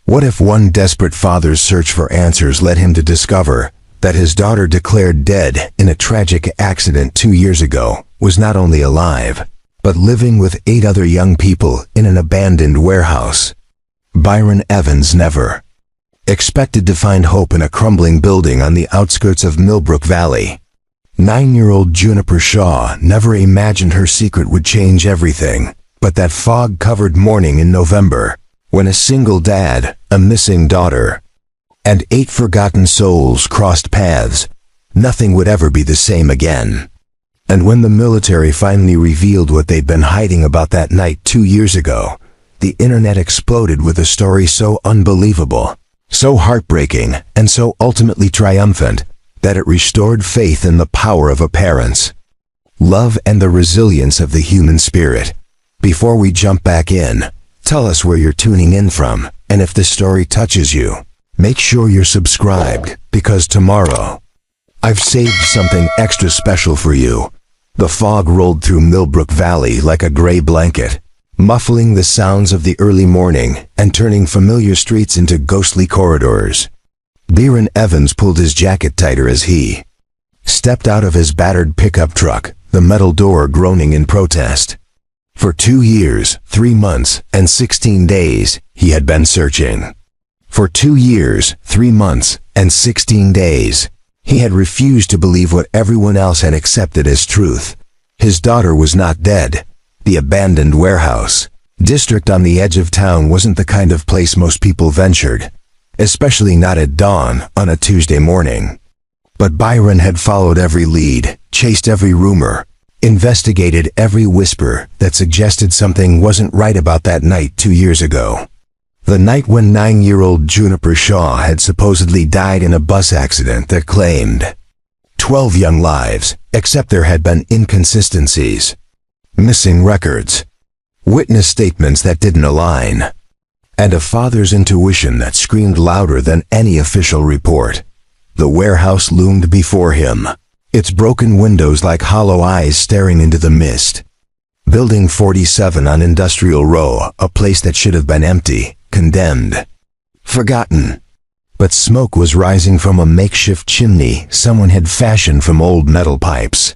What if one desperate father's search for answers led him to discover that his daughter, declared dead in a tragic accident 2 years ago, was not only alive, but living with 8 other young people in an abandoned warehouse? Byron Evans never expected to find hope in a crumbling building on the outskirts of Millbrook Valley. 9-year-old Juniper Shaw never imagined her secret would change everything, but that fog-covered morning in November, when a single dad, a missing daughter, and 8 forgotten souls crossed paths, nothing would ever be the same again. And when the military finally revealed what they'd been hiding about that night 2 years ago, the internet exploded with a story so unbelievable, so heartbreaking, and so ultimately triumphant, that it restored faith in the power of a parent's love and the resilience of the human spirit. Before we jump back in, tell us where you're tuning in from, and if this story touches you, make sure you're subscribed, because tomorrow, I've saved something extra special for you. The fog rolled through Millbrook Valley like a gray blanket, muffling the sounds of the early morning and turning familiar streets into ghostly corridors. Byron Evans pulled his jacket tighter as he stepped out of his battered pickup truck, the metal door groaning in protest. For 2 years, 3 months, and 16 days, he had been searching. For 2 years, 3 months, and 16 days, he had refused to believe what everyone else had accepted as truth. His daughter was not dead. The abandoned warehouse district on the edge of town wasn't the kind of place most people ventured, especially not at dawn on a Tuesday morning. But Byron had followed every lead, chased every rumor, investigated every whisper that suggested something wasn't right about that night 2 years ago. The night when 9-year-old Juniper Shaw had supposedly died in a bus accident that claimed 12 young lives, except there had been inconsistencies, missing records, witness statements that didn't align, and a father's intuition that screamed louder than any official report. The warehouse loomed before him, its broken windows like hollow eyes staring into the mist. Building 47 on Industrial Row, a place that should have been empty, condemned, forgotten. But smoke was rising from a makeshift chimney someone had fashioned from old metal pipes.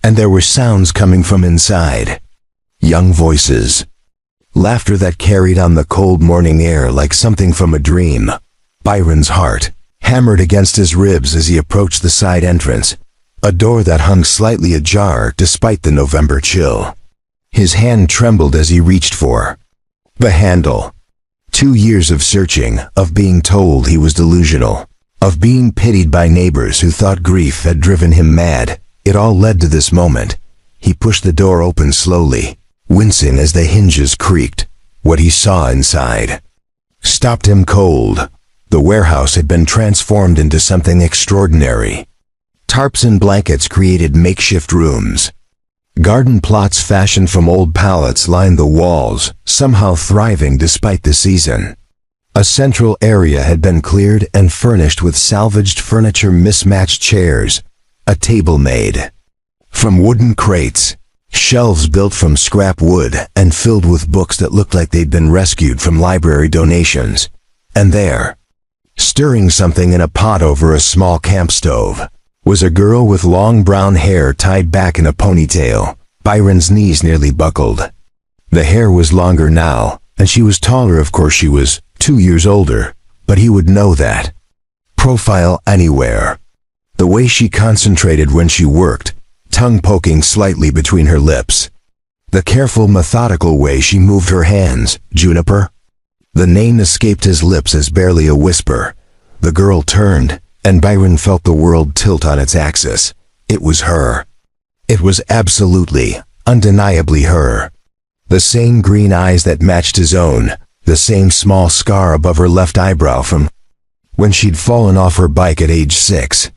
And there were sounds coming from inside. Young voices. Laughter that carried on the cold morning air like something from a dream. Byron's heart hammered against his ribs as he approached the side entrance, a door that hung slightly ajar despite the November chill. His hand trembled as he reached for the handle. 2 years of searching, of being told he was delusional, of being pitied by neighbors who thought grief had driven him mad. It all led to this moment. He pushed the door open slowly, wincing as the hinges creaked. What he saw inside stopped him cold. The warehouse had been transformed into something extraordinary. Tarps and blankets created makeshift rooms. Garden plots fashioned from old pallets lined the walls, somehow thriving despite the season. A central area had been cleared and furnished with salvaged furniture, mismatched chairs, a table made from wooden crates, shelves built from scrap wood and filled with books that looked like they'd been rescued from library donations. And there, stirring something in a pot over a small camp stove, was a girl with long brown hair tied back in a ponytail. Byron's knees nearly buckled. The hair was longer now, and she was taller. Of course she was 2 years older, but he would know that profile anywhere. The way she concentrated when she worked, tongue poking slightly between her lips. The careful, methodical way she moved her hands. Juniper? The name escaped his lips as barely a whisper. The girl turned, and Byron felt the world tilt on its axis. It was her. It was absolutely, undeniably her. The same green eyes that matched his own, the same small scar above her left eyebrow from when she'd fallen off her bike at age 6.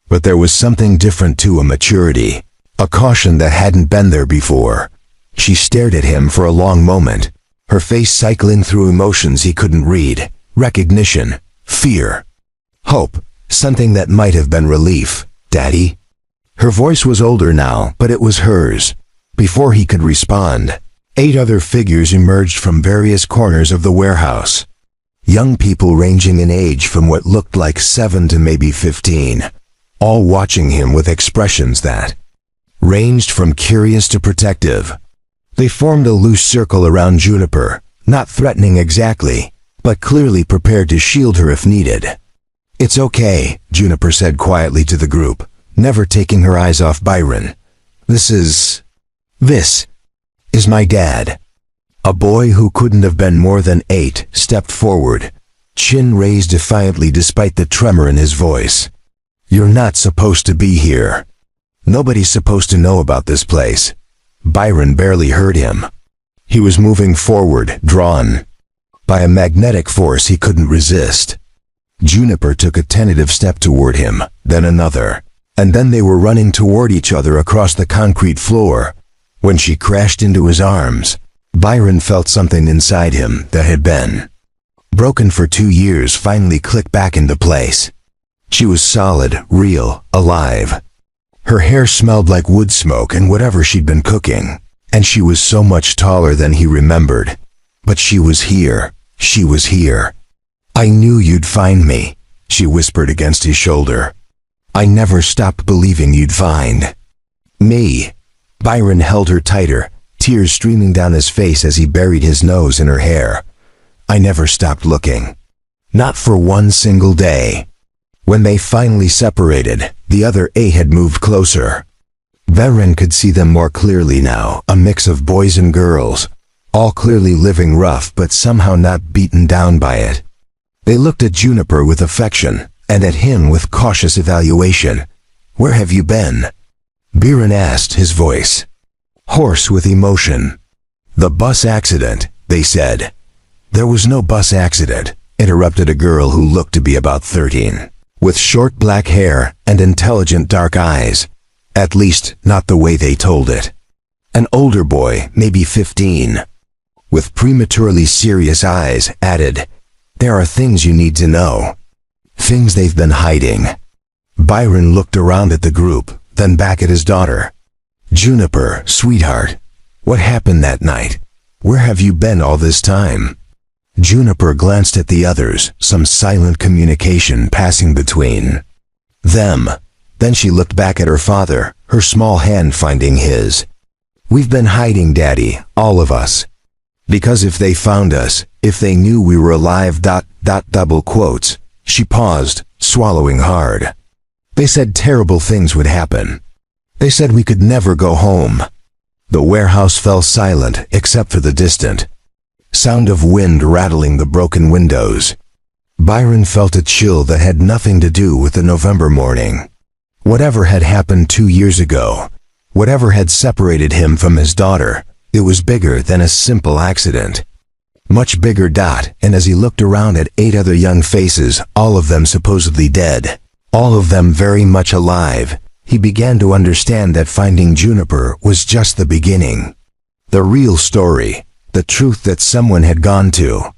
But there was something different too, a maturity, a caution that hadn't been there before. She stared at him for a long moment, her face cycling through emotions he couldn't read. Recognition, fear, hope, something that might have been relief. Daddy? Her voice was older now, but it was hers. Before he could respond, 8 other figures emerged from various corners of the warehouse. Young people ranging in age from what looked like 7 to maybe 15, all watching him with expressions that ranged from curious to protective. They formed a loose circle around Juniper, not threatening exactly, but clearly prepared to shield her if needed. "It's okay," Juniper said quietly to the group, never taking her eyes off Byron. This is my dad." A boy who couldn't have been more than 8 stepped forward, chin raised defiantly despite the tremor in his voice. "You're not supposed to be here. Nobody's supposed to know about this place." Byron barely heard him. He was moving forward, drawn by a magnetic force he couldn't resist. Juniper took a tentative step toward him, then another, and then they were running toward each other across the concrete floor. When she crashed into his arms, Byron felt something inside him that had been broken for 2 years finally click back into place. She was solid, real, alive. Her hair smelled like wood smoke and whatever she'd been cooking, and she was so much taller than he remembered. But she was here. She was here. "I knew you'd find me," she whispered against his shoulder. "I never stopped believing you'd find me." Byron held her tighter, tears streaming down his face as he buried his nose in her hair. "I never stopped looking. Not for one single day." When they finally separated, the other 8 had moved closer. Byron could see them more clearly now, a mix of boys and girls, all clearly living rough but somehow not beaten down by it. They looked at Juniper with affection, and at him with cautious evaluation. "Where have you been?" Byron asked, his voice hoarse with emotion. "The bus accident," they said. "There was no bus accident," interrupted a girl who looked to be about 13, with short black hair and intelligent dark eyes. At least, not the way they told it. An older boy, maybe 15, with prematurely serious eyes, added, "There are things you need to know. Things they've been hiding." Byron looked around at the group, then back at his daughter. "Juniper, sweetheart, what happened that night? Where have you been all this time?" Juniper glanced at the others, some silent communication passing between them. Then she looked back at her father, her small hand finding his. "We've been hiding, Daddy, all of us. Because if they found us, if they knew we were alive ... double quotes. She paused, swallowing hard. "They said terrible things would happen. They said we could never go home." The warehouse fell silent except for the distant sound of wind rattling the broken windows. Byron felt a chill that had nothing to do with the November morning. Whatever had happened 2 years ago, whatever had separated him from his daughter, it was bigger than a simple accident. Much bigger. And as he looked around at 8 other young faces, all of them supposedly dead, all of them very much alive, he began to understand that finding Juniper was just the beginning. The real story, the truth that someone had gone to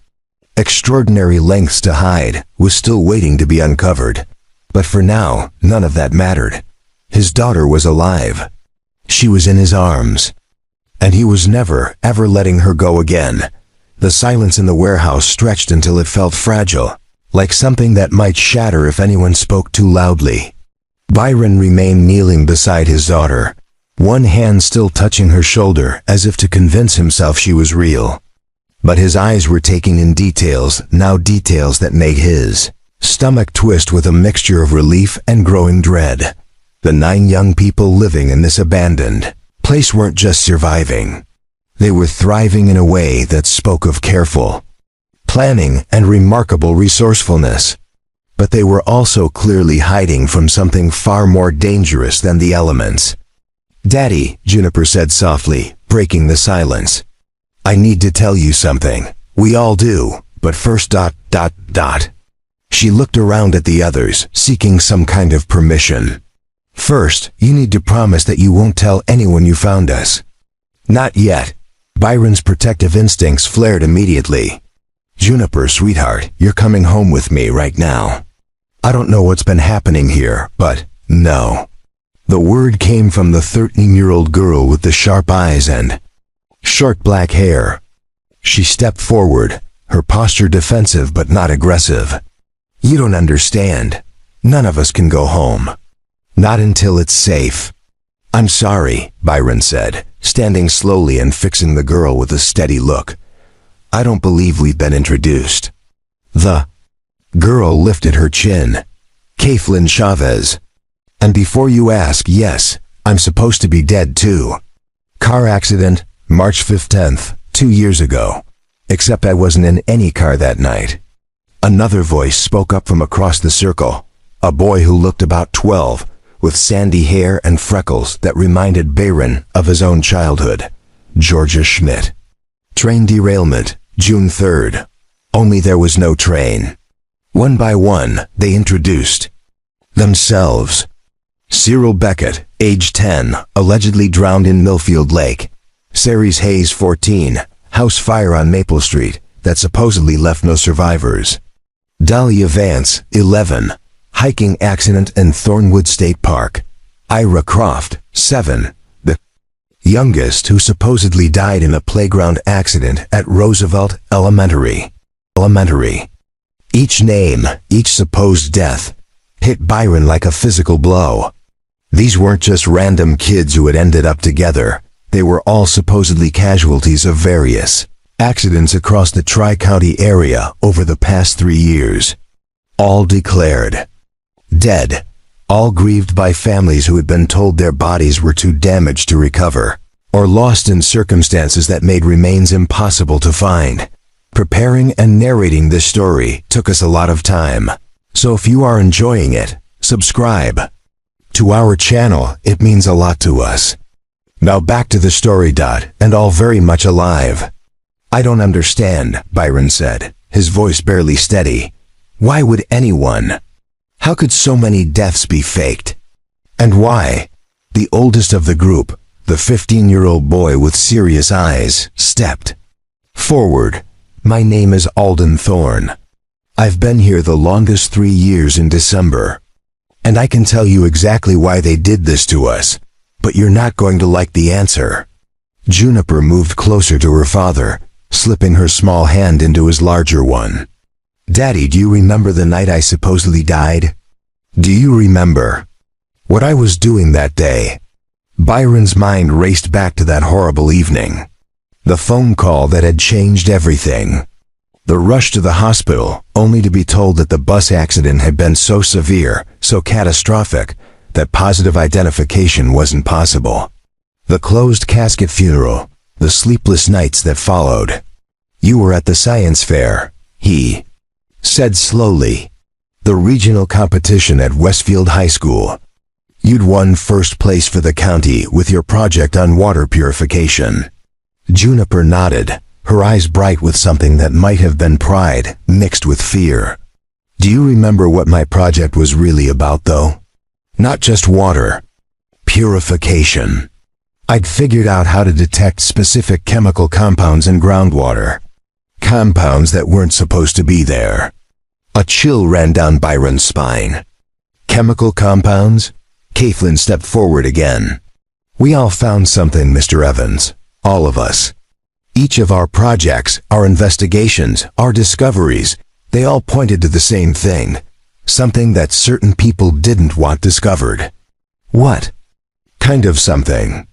extraordinary lengths to hide, was still waiting to be uncovered. But for now, none of that mattered. His daughter was alive. She was in his arms. And he was never, ever letting her go again. The silence in the warehouse stretched until it felt fragile, like something that might shatter if anyone spoke too loudly. Byron remained kneeling beside his daughter, one hand still touching her shoulder as if to convince himself she was real. But his eyes were taking in details, now details that made his stomach twist with a mixture of relief and growing dread. The 9 young people living in this abandoned place weren't just surviving. They were thriving in a way that spoke of careful planning and remarkable resourcefulness. But they were also clearly hiding from something far more dangerous than the elements. "Daddy," Juniper said softly, breaking the silence. "I need to tell you something. We all do, but first ... She looked around at the others, seeking some kind of permission. "First, you need to promise that you won't tell anyone you found us." "Not yet." Byron's protective instincts flared immediately. "Juniper, sweetheart, you're coming home with me right now. I don't know what's been happening here, but no." The word came from the 13-year-old girl with the sharp eyes and short black hair. She stepped forward, her posture defensive but not aggressive. "You don't understand. None of us can go home. Not until it's safe." "I'm sorry," Byron said, standing slowly and fixing the girl with a steady look. "I don't believe we've been introduced." The girl lifted her chin. "Kathleen Chavez. And before you ask, yes, I'm supposed to be dead too. Car accident, March 15th, 2 years ago. Except I wasn't in any car that night." Another voice spoke up from across the circle, a boy who looked about 12, with sandy hair and freckles that reminded Byron of his own childhood. "Georgia Schmidt. Train derailment, June 3rd. Only there was no train." One by one, they introduced themselves. Cyril Beckett, age 10, allegedly drowned in Millfield Lake. Ceres Hayes, 14, house fire on Maple Street that supposedly left no survivors. Dahlia Vance, 11, hiking accident in Thornwood State Park. Ira Croft, 7, the youngest who supposedly died in a playground accident at Roosevelt Elementary. Each name, each supposed death, hit Byron like a physical blow. These weren't just random kids who had ended up together. They were all supposedly casualties of various accidents across the Tri-County area over the past 3 years. All declared dead. All grieved by families who had been told their bodies were too damaged to recover, or lost in circumstances that made remains impossible to find. Preparing and narrating this story took us a lot of time. So if you are enjoying it, subscribe to our channel. It means a lot to us. Now back to the story. And all very much alive. "I don't understand," Byron said, his voice barely steady. "Why would anyone? How could so many deaths be faked? And why?" The oldest of the group, the 15-year-old boy with serious eyes, stepped forward. "My name is Alden Thorne. I've been here the longest 3 years in December. And I can tell you exactly why they did this to us, but you're not going to like the answer." Juniper moved closer to her father, slipping her small hand into his larger one. "Daddy, do you remember the night I supposedly died? Do you remember what I was doing that day?" Byron's mind raced back to that horrible evening. The phone call that had changed everything. The rush to the hospital, only to be told that the bus accident had been so severe, so catastrophic, that positive identification wasn't possible. The closed casket funeral, the sleepless nights that followed. "You were at the science fair," he said slowly. "The regional competition at Westfield High School. You'd won first place for the county with your project on water purification." Juniper nodded, her eyes bright with something that might have been pride mixed with fear. "Do you remember what my project was really about, though? Not just water purification. I'd figured out how to detect specific chemical compounds in groundwater. Compounds that weren't supposed to be there." A chill ran down Byron's spine. "Chemical compounds?" Kathleen stepped forward again. "We all found something, Mr. Evans. All of us. Each of our projects, our investigations, our discoveries, they all pointed to the same thing. Something that certain people didn't want discovered." "What kind of something?"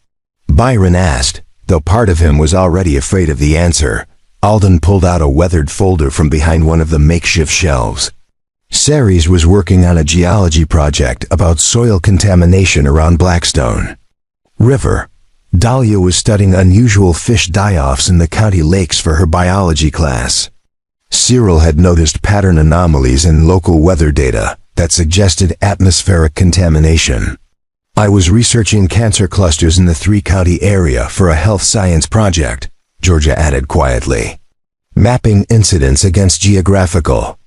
Byron asked, though part of him was already afraid of the answer. Alden pulled out a weathered folder from behind one of the makeshift shelves. Ceres was working on a geology project about soil contamination around Blackstone River. Dahlia was studying unusual fish die-offs in the county lakes for her biology class. Cyril had noticed pattern anomalies in local weather data that suggested atmospheric contamination. "I was researching cancer clusters in the 3-county area for a health science project," Georgia added quietly. "Mapping incidents against geographical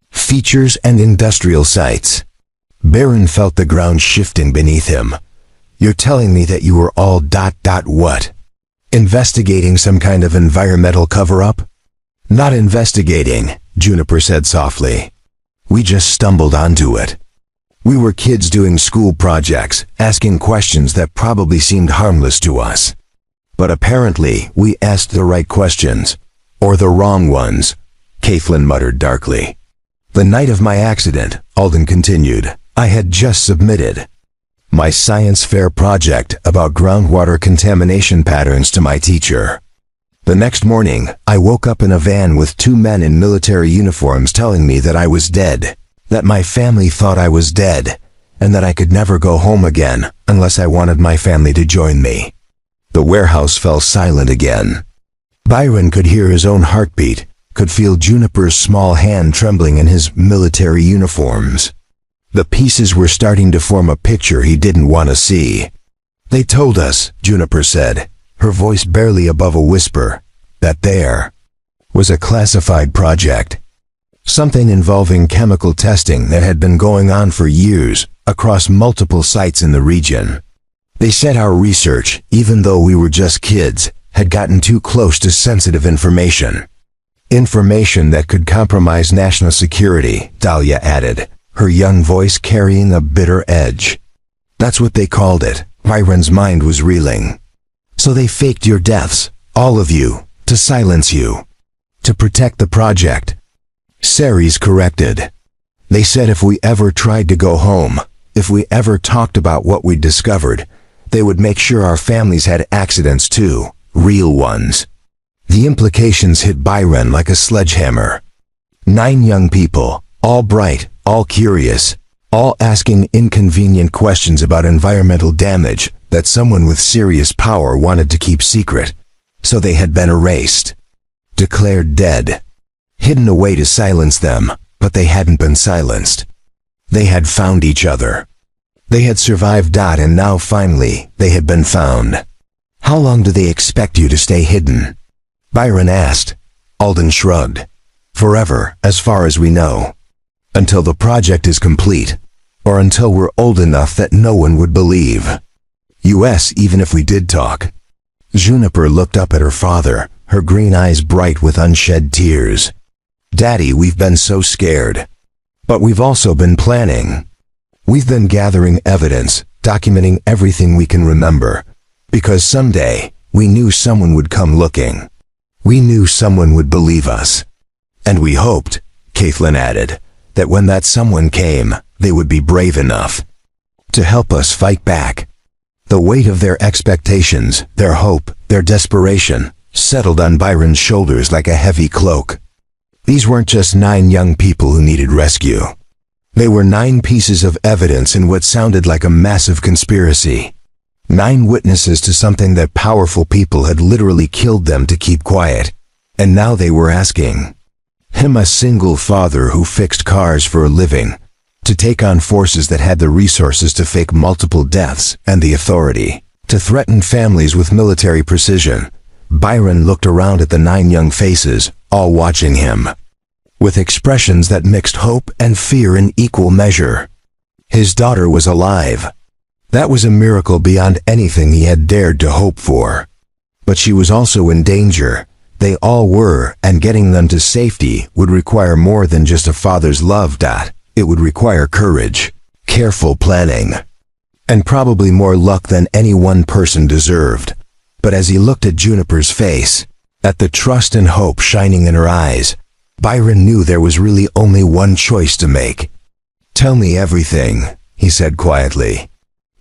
features and industrial sites." Byron felt the ground shifting beneath him. "You're telling me that you were all what? Investigating some kind of environmental cover-up?" "Not investigating," Juniper said softly. "We just stumbled onto it. We were kids doing school projects, asking questions that probably seemed harmless to us. But apparently, we asked the right questions. Or the wrong ones. Caitlin muttered darkly. The night of my accident, Alden continued, I had just submitted my science fair project about groundwater contamination patterns to my teacher. The next morning, I woke up in a van with two men in military uniforms telling me that I was dead, that my family thought I was dead, and that I could never go home again unless I wanted my family to join me. The warehouse fell silent again. Byron could hear his own heartbeat, could feel Juniper's small hand trembling in his military uniforms. The pieces were starting to form a picture he didn't want to see. They told us, Juniper said, her voice barely above a whisper, that there was a classified project. Something involving chemical testing that had been going on for years across multiple sites in the region. They said our research, even though we were just kids, had gotten too close to sensitive information. Information that could compromise national security, Dahlia added, her young voice carrying a bitter edge. That's what they called it. Byron's mind was reeling. So they faked your deaths, all of you, to silence you, to protect the project. Ceres corrected. They said if we ever tried to go home, if we ever talked about what we'd discovered, they would make sure our families had accidents too, real ones. The implications hit Byron like a sledgehammer. 9 young people, all bright, all curious, all asking inconvenient questions about environmental damage that someone with serious power wanted to keep secret. So they had been erased, declared dead, hidden away to silence them, but they hadn't been silenced. They had found each other. They had survived. And now finally, they had been found. How long do they expect you to stay hidden? Byron asked. Alden shrugged. Forever, as far as we know. Until the project is complete, or until we're old enough that no one would believe. US, even if we did talk. Juniper looked up at her father, her green eyes bright with unshed tears. Daddy, we've been so scared. But we've also been planning. We've been gathering evidence, documenting everything we can remember. Because someday, we knew someone would come looking. We knew someone would believe us. And we hoped, Caitlin added, that when that someone came, they would be brave enough to help us fight back. The weight of their expectations, their hope, their desperation, settled on Byron's shoulders like a heavy cloak. These weren't just 9 young people who needed rescue. They were 9 pieces of evidence in what sounded like a massive conspiracy. 9 witnesses to something that powerful people had literally killed them to keep quiet. And now they were asking him, a single father who fixed cars for a living, to take on forces that had the resources to fake multiple deaths and the authority to threaten families with military precision. Byron looked around at the 9 young faces, all watching him, with expressions that mixed hope and fear in equal measure. His daughter was alive. That was a miracle beyond anything he had dared to hope for. But she was also in danger. They all were, and getting them to safety would require more than just a father's love. It would require courage, careful planning, and probably more luck than any one person deserved. But as he looked at Juniper's face, at the trust and hope shining in her eyes, Byron knew there was really only one choice to make. Tell me everything, he said quietly.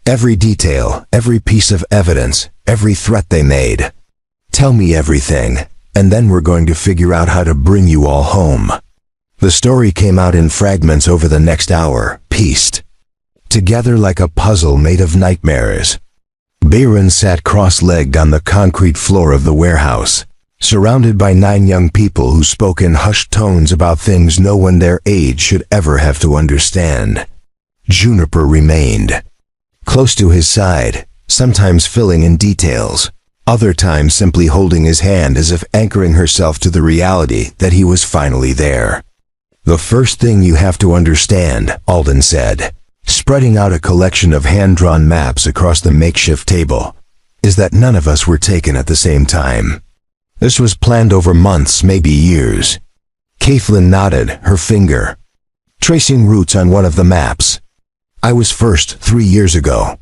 Every detail, every piece of evidence, every threat they made. Tell me everything, and then we're going to figure out how to bring you all home. The story came out in fragments over the next hour, pieced together like a puzzle made of nightmares. Byron sat cross-legged on the concrete floor of the warehouse, surrounded by 9 young people who spoke in hushed tones about things no one their age should ever have to understand. Juniper remained close to his side, sometimes filling in details, other times simply holding his hand as if anchoring herself to the reality that he was finally there. The first thing you have to understand, Alden said, spreading out a collection of hand-drawn maps across the makeshift table, is that none of us were taken at the same time. This was planned over months, maybe years. Caitlin nodded, her finger tracing routes on one of the maps. I was first 3 years ago.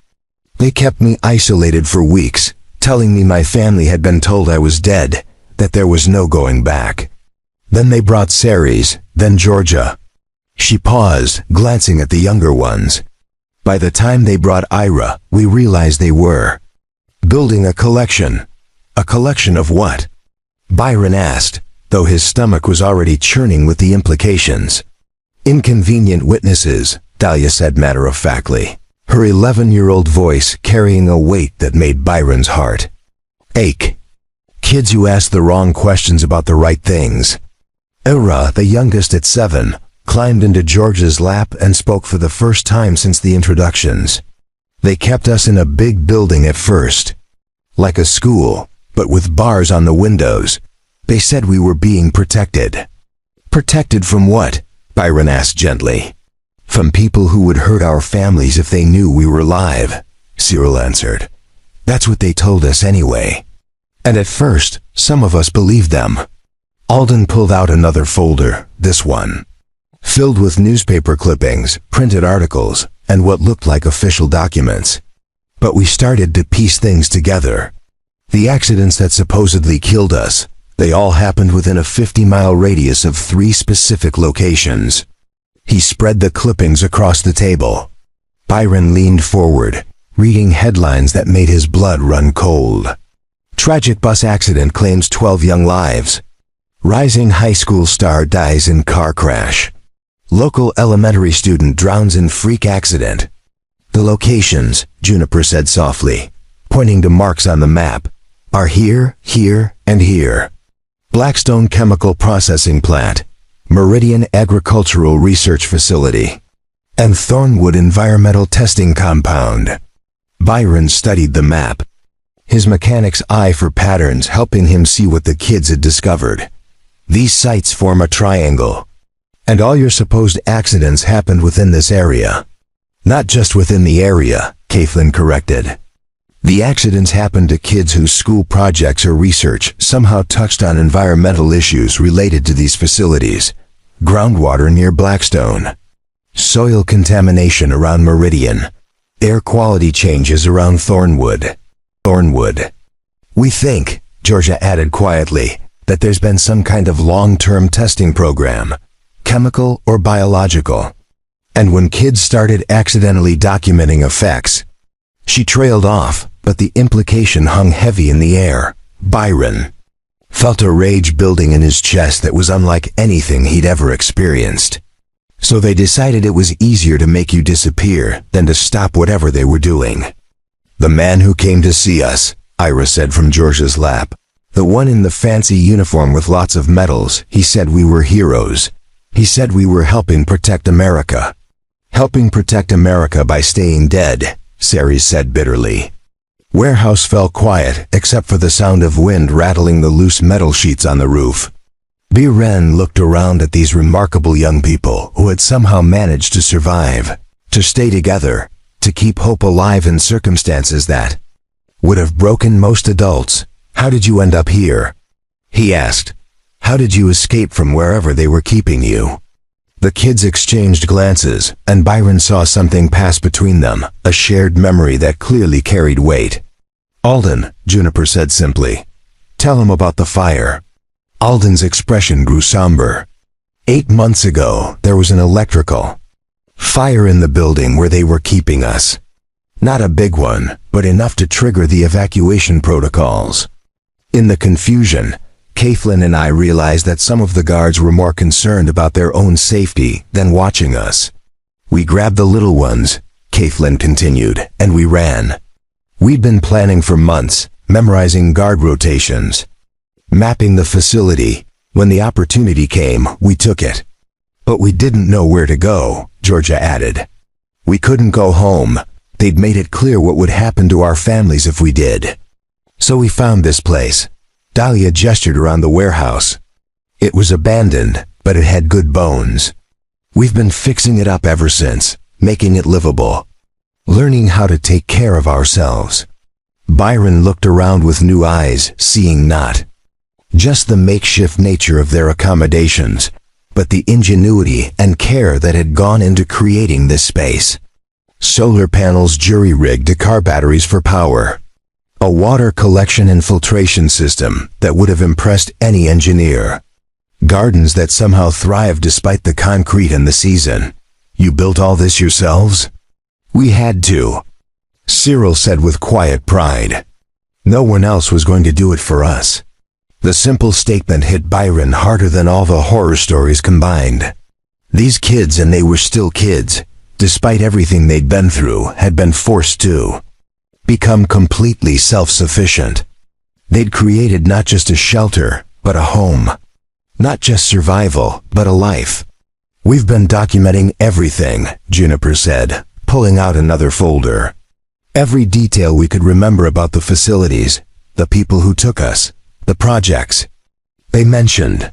They kept me isolated for weeks, telling me my family had been told I was dead, that there was no going back. Then they brought Ceres, then Georgia. She paused, glancing at the younger ones. By the time they brought Ira, we realized they were building a collection. A collection of what? Byron asked, though his stomach was already churning with the implications. Inconvenient witnesses, Dahlia said matter-of-factly, her 11-year-old voice carrying a weight that made Byron's heart ache. Kids who asked the wrong questions about the right things. Ira, the youngest at 7, climbed into George's lap and spoke for the first time since the introductions. They kept us in a big building at first, like a school, but with bars on the windows. They said we were being protected. Protected from what? Byron asked gently. From people who would hurt our families if they knew we were alive, Cyril answered. That's what they told us anyway. And at first, some of us believed them. Alden pulled out another folder, this one, filled with newspaper clippings, printed articles, and what looked like official documents. But we started to piece things together. The accidents that supposedly killed us, they all happened within a 50-mile radius of 3 specific locations. He spread the clippings across the table. Byron leaned forward, reading headlines that made his blood run cold. Tragic bus accident claims 12 young lives. Rising high school star dies in car crash. Local elementary student drowns in freak accident. The locations, Juniper said softly, pointing to marks on the map, are here, here, and here. Blackstone Chemical Processing Plant, Meridian Agricultural Research Facility, and Thornwood Environmental Testing Compound. Byron studied the map, his mechanic's eye for patterns helping him see what the kids had discovered. These sites form a triangle, and all your supposed accidents happened within this area. Not just within the area, Caitlin corrected. The accidents happened to kids whose school projects or research somehow touched on environmental issues related to these facilities. Groundwater near Blackstone, soil contamination around Meridian, air quality changes around Thornwood. We think, Georgia added quietly, that there's been some kind of long-term testing program, chemical or biological. And when kids started accidentally documenting effects, she trailed off, but the implication hung heavy in the air. Byron felt a rage building in his chest that was unlike anything he'd ever experienced. So they decided it was easier to make you disappear than to stop whatever they were doing. The man who came to see us, Ira said from Georgia's lap. The one in the fancy uniform with lots of medals, he said we were heroes. He said we were helping protect America. Helping protect America by staying dead, Ceres said bitterly. Warehouse fell quiet except for the sound of wind rattling the loose metal sheets on the roof. Biren looked around at these remarkable young people who had somehow managed to survive, to stay together, to keep hope alive in circumstances that would have broken most adults. How did you end up here? He asked. How did you escape from wherever they were keeping you? The kids exchanged glances, and Byron saw something pass between them, a shared memory that clearly carried weight. Alden, Juniper said simply. Tell him about the fire. Alden's expression grew somber. 8 months ago, there was an electrical fire in the building where they were keeping us. Not a big one, but enough to trigger the evacuation protocols. In the confusion, Caitlin and I realized that some of the guards were more concerned about their own safety than watching us. We grabbed the little ones, Caitlin continued, and we ran. We'd been planning for months, memorizing guard rotations, mapping the facility. When the opportunity came, we took it. But we didn't know where to go, Georgia added. We couldn't go home. They'd made it clear what would happen to our families if we did. So we found this place. Dahlia gestured around the warehouse. It was abandoned, but it had good bones. We've been fixing it up ever since, making it livable, learning how to take care of ourselves. Byron looked around with new eyes, seeing not just the makeshift nature of their accommodations, but the ingenuity and care that had gone into creating this space. Solar panels jury-rigged to car batteries for power. A water collection and filtration system that would have impressed any engineer. Gardens that somehow thrive despite the concrete and the season. You built all this yourselves? We had to, Cyril said with quiet pride. No one else was going to do it for us. The simple statement hit Byron harder than all the horror stories combined. These kids, and they were still kids, despite everything they'd been through, had been forced to become completely self-sufficient. They'd created not just a shelter, but a home. Not just survival, but a life. We've been documenting everything, Juniper said, pulling out another folder. Every detail we could remember about the facilities, the people who took us, the projects they mentioned.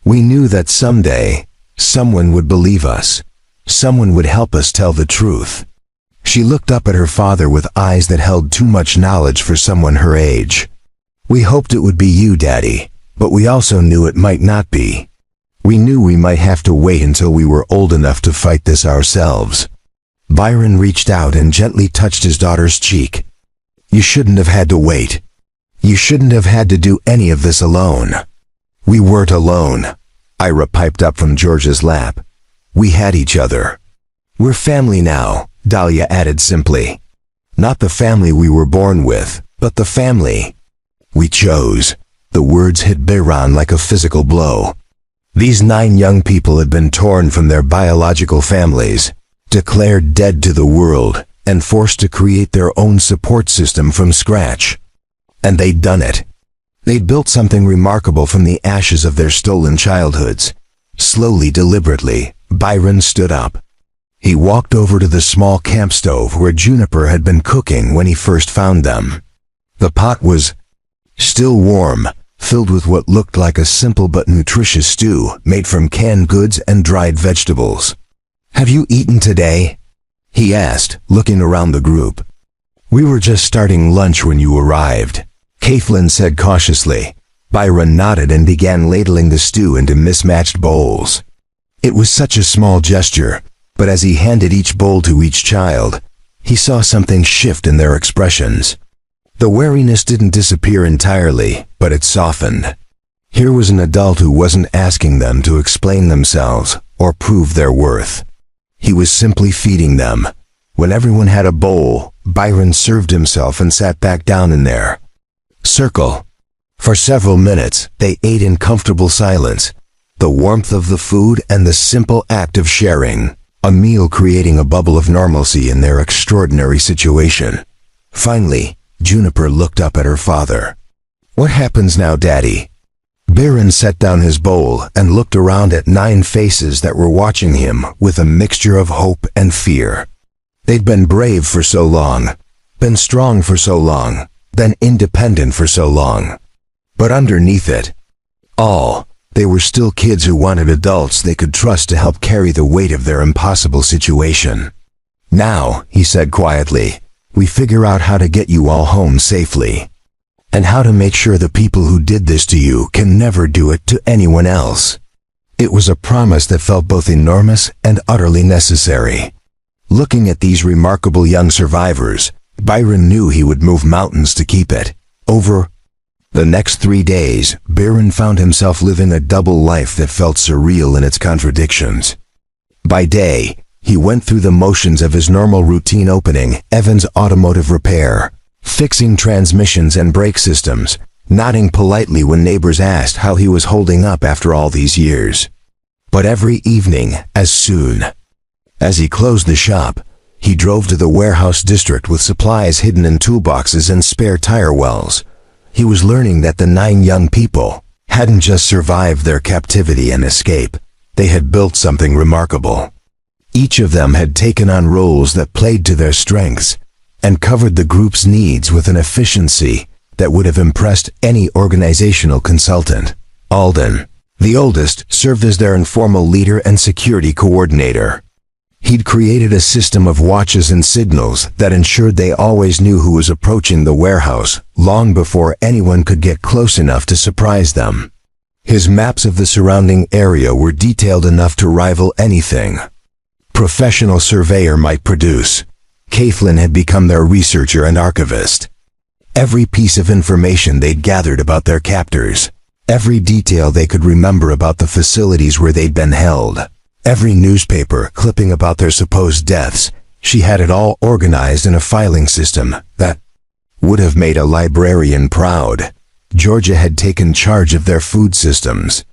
We knew that someday, someone would believe us. Someone would help us tell the truth. She looked up at her father with eyes that held too much knowledge for someone her age. We hoped it would be you, Daddy, but we also knew it might not be. We knew we might have to wait until we were old enough to fight this ourselves. Byron reached out and gently touched his daughter's cheek. You shouldn't have had to wait. You shouldn't have had to do any of this alone. We weren't alone, Ira piped up from George's lap. We had each other. We're family now, Dahlia added simply. Not the family we were born with, but the family we chose. The words hit Byron like a physical blow. These 9 young people had been torn from their biological families, declared dead to the world, and forced to create their own support system from scratch. And they'd done it. They'd built something remarkable from the ashes of their stolen childhoods. Slowly, deliberately, Byron stood up. He walked over to the small camp stove where Juniper had been cooking when he first found them. The pot was still warm, filled with what looked like a simple but nutritious stew made from canned goods and dried vegetables. Have you eaten today? He asked, looking around the group. We were just starting lunch when you arrived, Caitlin said cautiously. Byron nodded and began ladling the stew into mismatched bowls. It was such a small gesture, but as he handed each bowl to each child, he saw something shift in their expressions. The wariness didn't disappear entirely, but it softened. Here was an adult who wasn't asking them to explain themselves or prove their worth. He was simply feeding them. When everyone had a bowl, Byron served himself and sat back down in their circle. For several minutes, they ate in comfortable silence, the warmth of the food and the simple act of sharing, a meal creating a bubble of normalcy in their extraordinary situation. Finally, Juniper looked up at her father. What happens now, Daddy? Byron set down his bowl and looked around at 9 faces that were watching him with a mixture of hope and fear. They'd been brave for so long, been strong for so long, been independent for so long. But underneath it all, they were still kids who wanted adults they could trust to help carry the weight of their impossible situation. Now, he said quietly, we figure out how to get you all home safely. And how to make sure the people who did this to you can never do it to anyone else. It was a promise that felt both enormous and utterly necessary. Looking at these remarkable young survivors, Byron knew he would move mountains to keep it. Over the next 3 days, Byron found himself living a double life that felt surreal in its contradictions. By day, he went through the motions of his normal routine, opening Evan's automotive repair, fixing transmissions and brake systems, nodding politely when neighbors asked how he was holding up after all these years. But every evening, as soon as he closed the shop, he drove to the warehouse district with supplies hidden in toolboxes and spare tire wells. He was learning that the 9 young people hadn't just survived their captivity and escape, they had built something remarkable. Each of them had taken on roles that played to their strengths, and covered the group's needs with an efficiency that would have impressed any organizational consultant. Alden, the oldest, served as their informal leader and security coordinator. He'd created a system of watches and signals that ensured they always knew who was approaching the warehouse long before anyone could get close enough to surprise them. His maps of the surrounding area were detailed enough to rival anything professional surveyor might produce. Caitlin had become their researcher and archivist. Every piece of information they'd gathered about their captors, Every detail they could remember about the facilities where they'd been held. Every newspaper clipping about their supposed deaths. She had it all organized in a filing system that would have made a librarian proud. Georgia had taken charge of their food systems.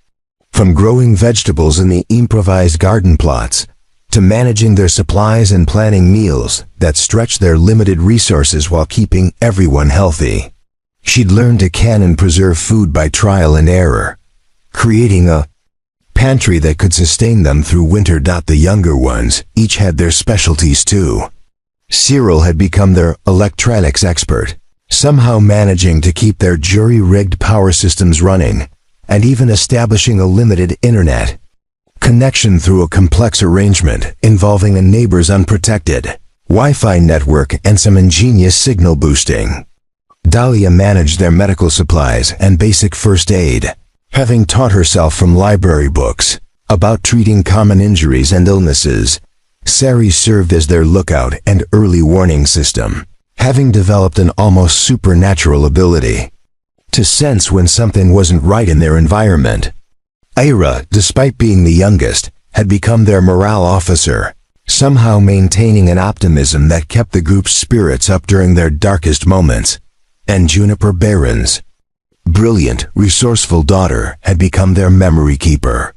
From growing vegetables in the improvised garden plots, to managing their supplies and planning meals that stretched their limited resources while keeping everyone healthy. She'd learned to can and preserve food by trial and error, creating a pantry that could sustain them through winter. The younger ones each had their specialties too. Cyril had become their electronics expert, somehow managing to keep their jury-rigged power systems running, and even establishing a limited internet connection through a complex arrangement involving a neighbor's unprotected Wi-Fi network and some ingenious signal boosting. Dahlia managed their medical supplies and basic first aid, having taught herself from library books about treating common injuries and illnesses. Sari served as their lookout and early warning system, having developed an almost supernatural ability to sense when something wasn't right in their environment. Ira, despite being the youngest, had become their morale officer, somehow maintaining an optimism that kept the group's spirits up during their darkest moments. And Juniper Barron's brilliant, resourceful daughter had become their memory keeper.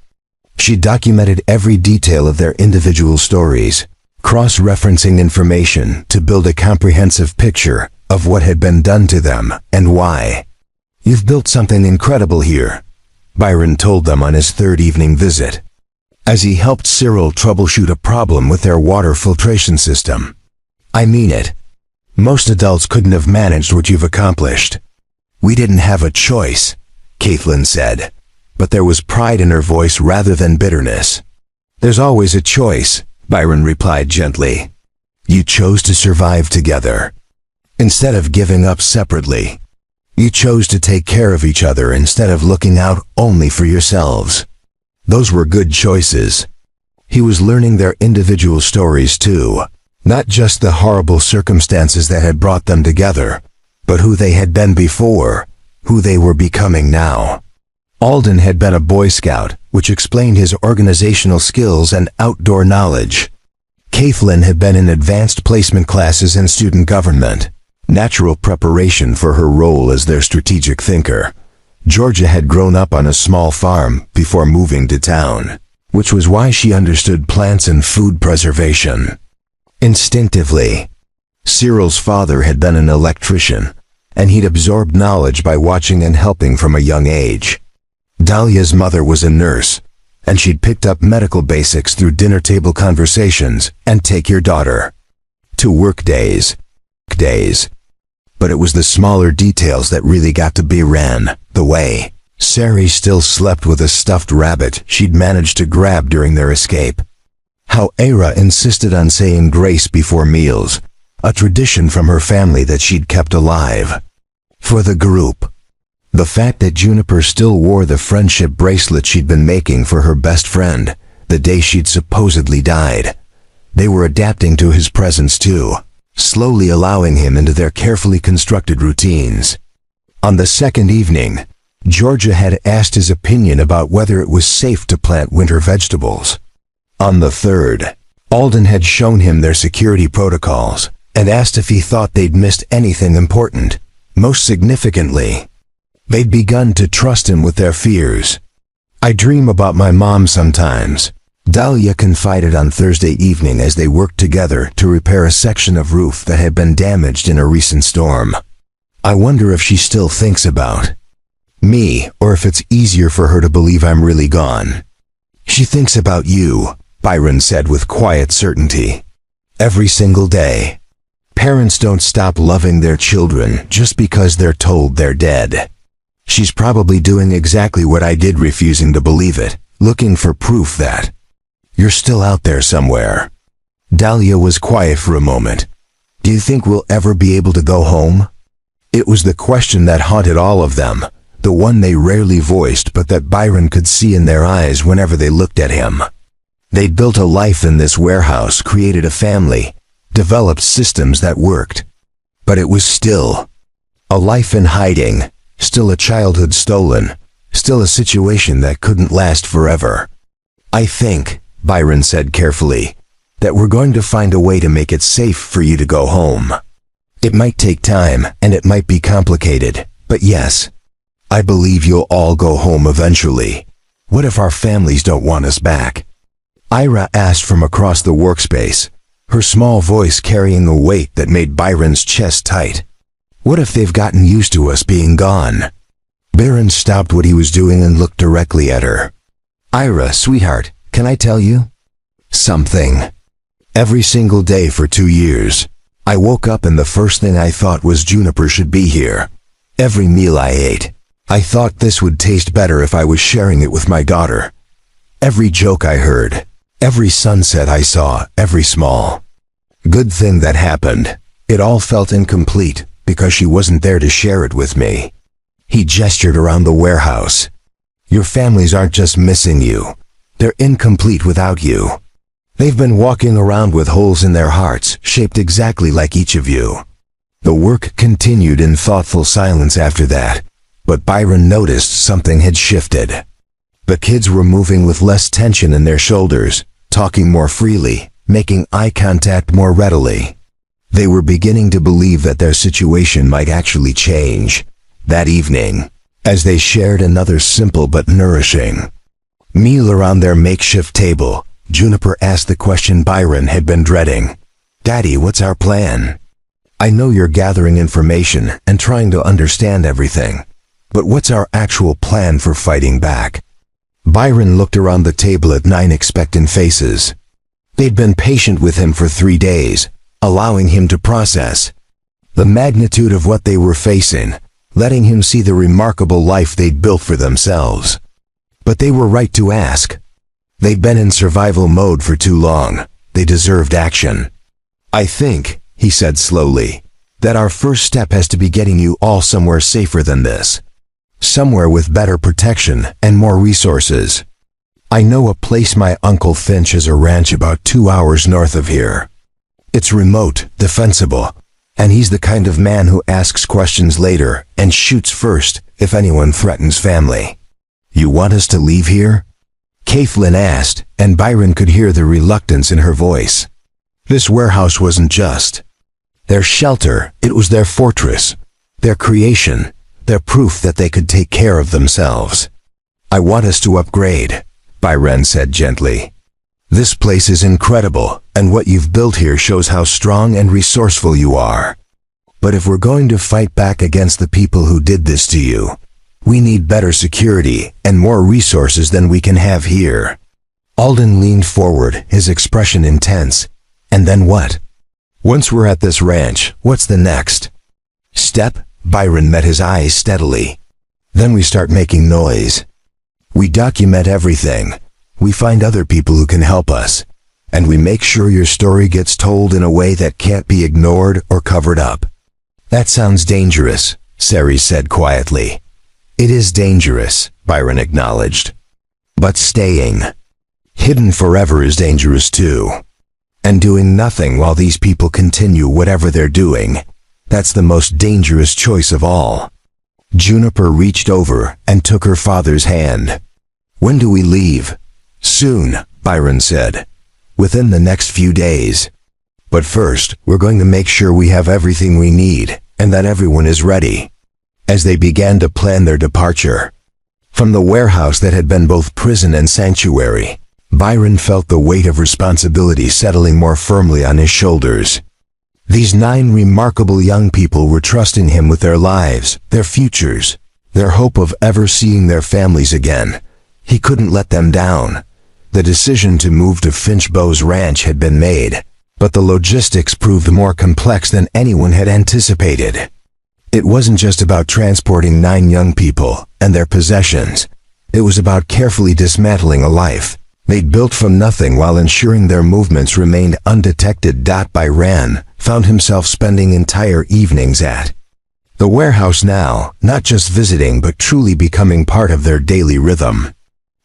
She documented every detail of their individual stories, cross-referencing information to build a comprehensive picture of what had been done to them and why. "You've built something incredible here," Byron told them on his third evening visit, as he helped Cyril troubleshoot a problem with their water filtration system. "I mean it. Most adults couldn't have managed what you've accomplished." "We didn't have a choice," Caitlin said, but there was pride in her voice rather than bitterness. "There's always a choice," Byron replied gently. "You chose to survive together. Instead of giving up separately, you chose to take care of each other instead of looking out only for yourselves. Those were good choices." He was learning their individual stories too, not just the horrible circumstances that had brought them together, but who they had been before, who they were becoming now. Alden had been a Boy Scout, which explained his organizational skills and outdoor knowledge. Caitlin had been in advanced placement classes in student government, natural preparation for her role as their strategic thinker. Georgia had grown up on a small farm before moving to town, which was why she understood plants and food preservation instinctively. Cyril's father had been an electrician, and he'd absorbed knowledge by watching and helping from a young age. Dahlia's mother was a nurse, and she'd picked up medical basics through dinner table conversations and take your daughter to work days. But it was the smaller details that really got to be ran the way. Sari still slept with a stuffed rabbit she'd managed to grab during their escape. How Ira insisted on saying grace before meals, a tradition from her family that she'd kept alive for the group. The fact that Juniper still wore the friendship bracelet she'd been making for her best friend the day she'd supposedly died. They were adapting to his presence too, slowly allowing him into their carefully constructed routines. On the second evening, Georgia had asked his opinion about whether it was safe to plant winter vegetables. On the third, Alden had shown him their security protocols and asked if he thought they'd missed anything important. Most significantly, they'd begun to trust him with their fears. "I dream about my mom sometimes," Dahlia confided on Thursday evening as they worked together to repair a section of roof that had been damaged in a recent storm. "I wonder if she still thinks about me, or if it's easier for her to believe I'm really gone." "She thinks about you," Byron said with quiet certainty. "Every single day. Parents don't stop loving their children just because they're told they're dead. She's probably doing exactly what I did, refusing to believe it, looking for proof that you're still out there somewhere." Dahlia was quiet for a moment. "Do you think we'll ever be able to go home?" It was the question that haunted all of them, the one they rarely voiced but that Byron could see in their eyes whenever they looked at him. They'd built a life in this warehouse, created a family, developed systems that worked. But it was still a life in hiding, still a childhood stolen, Still a situation that couldn't last forever. "I think," Byron said carefully, "that we're going to find a way to make it safe for you to go home. It might take time, and it might be complicated, but yes, I believe you'll all go home eventually. What if our families don't want us back?" Ira asked from across the workspace, her small voice carrying a weight that made Byron's chest tight. "What if they've gotten used to us being gone?" Byron stopped what he was doing and looked directly at her. "Ira, sweetheart, can I tell you something? Every single day for 2 years, I woke up and the first thing I thought was Juniper should be here. Every meal I ate, I thought this would taste better if I was sharing it with my daughter. Every joke I heard, every sunset I saw, every small good thing that happened, it all felt incomplete because she wasn't there to share it with me." He gestured around the warehouse. "Your families aren't just missing you. They're incomplete without you. They've been walking around with holes in their hearts, shaped exactly like each of you." The work continued in thoughtful silence after that, but Byron noticed something had shifted. The kids were moving with less tension in their shoulders, talking more freely, making eye contact more readily. They were beginning to believe that their situation might actually change. That evening, as they shared another simple but nourishing meal around their makeshift table, Juniper asked the question Byron had been dreading. "Daddy, what's our plan? I know you're gathering information and trying to understand everything, but what's our actual plan for fighting back?" Byron looked around the table at 9 expectant faces. They'd been patient with him for 3 days, allowing him to process the magnitude of what they were facing, letting him see the remarkable life they'd built for themselves. But they were right to ask. They'd been in survival mode for too long. They deserved action. "I think," he said slowly, "that our first step has to be getting you all somewhere safer than this. Somewhere with better protection and more resources. I know a place my Uncle Finch has a ranch about 2 hours north of here. It's remote, defensible, and he's the kind of man who asks questions later and shoots first if anyone threatens family." "You want us to leave here?" Caitlin asked, and Byron could hear the reluctance in her voice. This warehouse wasn't just their shelter, it was their fortress, their creation, their proof that they could take care of themselves. "I want us to upgrade," Byron said gently. "This place is incredible, and what you've built here shows how strong and resourceful you are. But if we're going to fight back against the people who did this to you, we need better security and more resources than we can have here." Alden leaned forward, his expression intense. "And then what? Once we're at this ranch, what's the next step?" Byron met his eyes steadily. "Then we start making noise. We document everything. We find other people who can help us. And we make sure your story gets told in a way that can't be ignored or covered up." "That sounds dangerous," Ceres said quietly. "It is dangerous," Byron acknowledged. "But staying hidden forever is dangerous too. And doing nothing while these people continue whatever they're doing, that's the most dangerous choice of all." Juniper reached over and took her father's hand. "When do we leave?" "Soon," Byron said. "Within the next few days. But first, we're going to make sure we have everything we need, and that everyone is ready." As they began to plan their departure from the warehouse that had been both prison and sanctuary, Byron felt the weight of responsibility settling more firmly on his shoulders. These 9 remarkable young people were trusting him with their lives, their futures, their hope of ever seeing their families again. He couldn't let them down. The decision to move to Finchbow's ranch had been made, but the logistics proved more complex than anyone had anticipated. It wasn't just about transporting 9 young people and their possessions. It was about carefully dismantling a life they'd built from nothing while ensuring their movements remained undetected. Byron found himself spending entire evenings at the warehouse now, not just visiting but truly becoming part of their daily rhythm.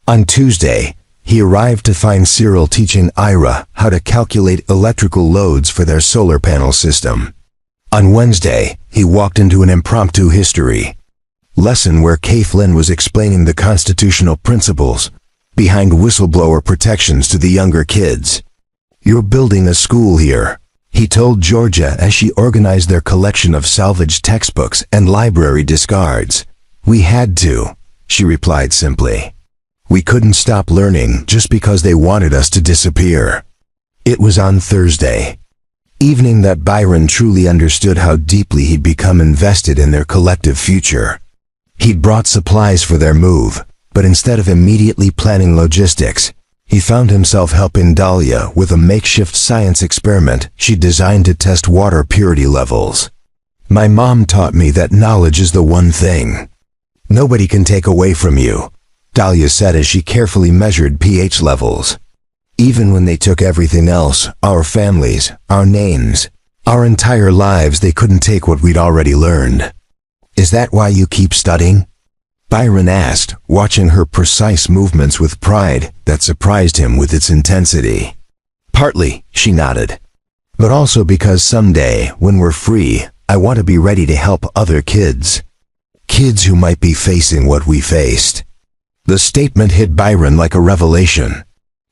On Tuesday, he arrived to find Cyril teaching Ira how to calculate electrical loads for their solar panel system. On Wednesday, he walked into an impromptu history lesson where Kathleen was explaining the constitutional principles behind whistleblower protections to the younger kids. "You're building a school here," he told Georgia as she organized their collection of salvaged textbooks and library discards. "We had to," she replied simply. "We couldn't stop learning just because they wanted us to disappear." It was on Thursday evening that Byron truly understood how deeply he'd become invested in their collective future. He'd brought supplies for their move, but instead of immediately planning logistics, he found himself helping Dahlia with a makeshift science experiment she designed to test water purity levels. "My mom taught me that knowledge is the one thing nobody can take away from you," Dahlia said as she carefully measured pH levels. "Even when they took everything else, our families, our names, our entire lives, they couldn't take what we'd already learned." "Is that why you keep studying?" Byron asked, watching her precise movements with pride that surprised him with its intensity. "Partly," she nodded. "But also because someday, when we're free, I want to be ready to help other kids. Kids who might be facing what we faced." The statement hit Byron like a revelation.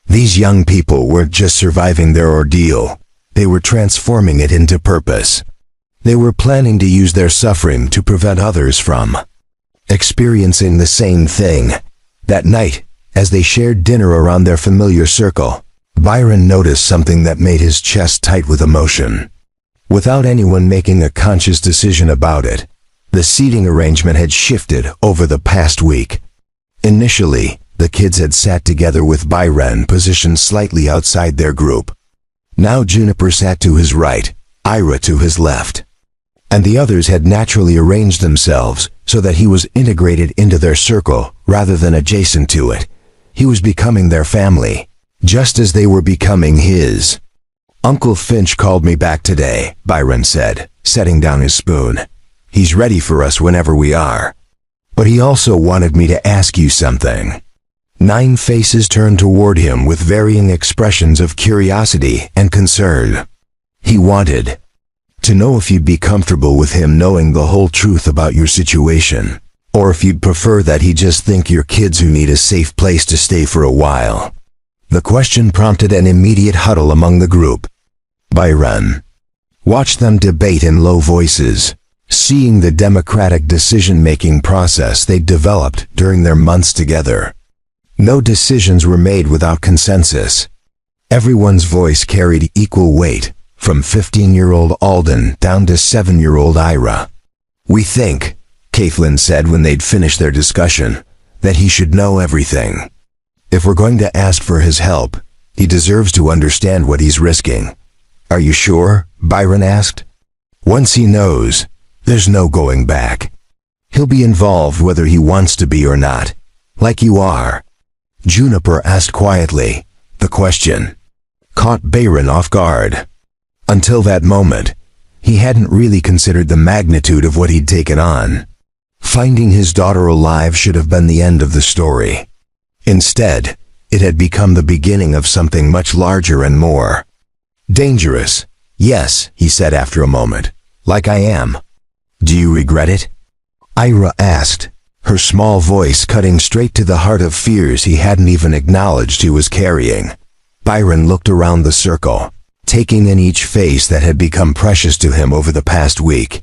These young people weren't just surviving their ordeal, they were transforming it into purpose. They were planning to use their suffering to prevent others from experiencing the same thing. That night, as they shared dinner around their familiar circle, Byron noticed something that made his chest tight with emotion. Without anyone making a conscious decision about it, the seating arrangement had shifted over the past week. Initially, the kids had sat together with Byron positioned slightly outside their group. Now Juniper sat to his right, Ira to his left. And the others had naturally arranged themselves so that he was integrated into their circle rather than adjacent to it. He was becoming their family, just as they were becoming his. "Uncle Finch called me back today," Byron said, setting down his spoon. "He's ready for us whenever we are. But he also wanted me to ask you something." 9 faces turned toward him with varying expressions of curiosity and concern. He wanted to know if you'd be comfortable with him knowing the whole truth about your situation, or if you'd prefer that he just think you're kids who need a safe place to stay for a while. The question prompted an immediate huddle among the group. Byron watched them debate in low voices, seeing the democratic decision-making process they'd developed during their months together. No decisions were made without consensus. Everyone's voice carried equal weight, from 15-year-old Alden down to 7-year-old Ira. "We think," Kathleen said when they'd finished their discussion, "that he should know everything. If we're going to ask for his help, he deserves to understand what he's risking." "Are you sure?" Byron asked. "Once he knows, there's no going back. He'll be involved whether he wants to be or not, like you are." Juniper asked quietly. The question caught Byron off guard. Until that moment, he hadn't really considered the magnitude of what he'd taken on. Finding his daughter alive should have been the end of the story. Instead, it had become the beginning of something much larger and more dangerous. "Yes," he said after a moment, "like I am." "Do you regret it?" Ira asked, her small voice cutting straight to the heart of fears he hadn't even acknowledged he was carrying. Byron looked around the circle, taking in each face that had become precious to him over the past week.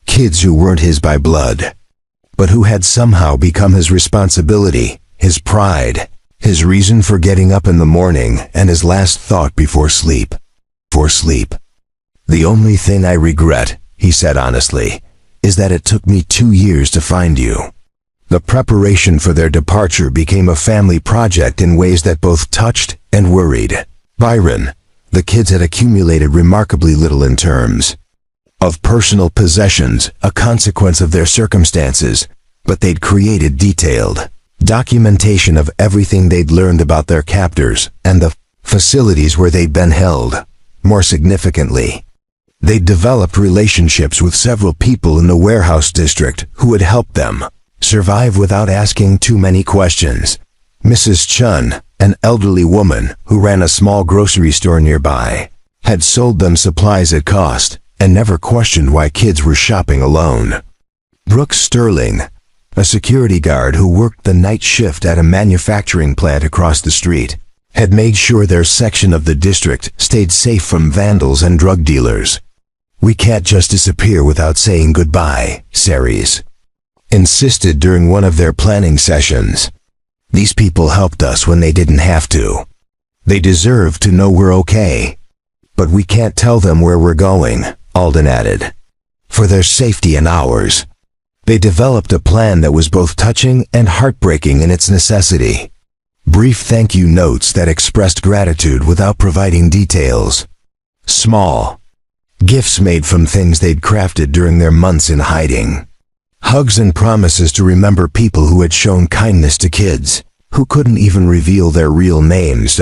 Kids who weren't his by blood, but who had somehow become his responsibility, his pride, his reason for getting up in the morning, and his last thought before sleep. "The only thing I regret," he said honestly, "is that it took me 2 years to find you." The preparation for their departure became a family project in ways that both touched and worried Byron. The kids had accumulated remarkably little in terms of personal possessions, a consequence of their circumstances, but they'd created detailed documentation of everything they'd learned about their captors and the facilities where they'd been held. More significantly, they'd developed relationships with several people in the warehouse district who had helped them survive without asking too many questions. Mrs. Chun, an elderly woman who ran a small grocery store nearby, had sold them supplies at cost and never questioned why kids were shopping alone. Brooke Sterling, a security guard who worked the night shift at a manufacturing plant across the street, had made sure their section of the district stayed safe from vandals and drug dealers. "We can't just disappear without saying goodbye," Ceres insisted during one of their planning sessions. "These people helped us when they didn't have to. They deserve to know we're okay. But we can't tell them where we're going," Alden added. "For their safety and ours." They developed a plan that was both touching and heartbreaking in its necessity. Brief thank you notes that expressed gratitude without providing details. Small gifts made from things they'd crafted during their months in hiding. Hugs and promises to remember people who had shown kindness to kids, who couldn't even reveal their real names.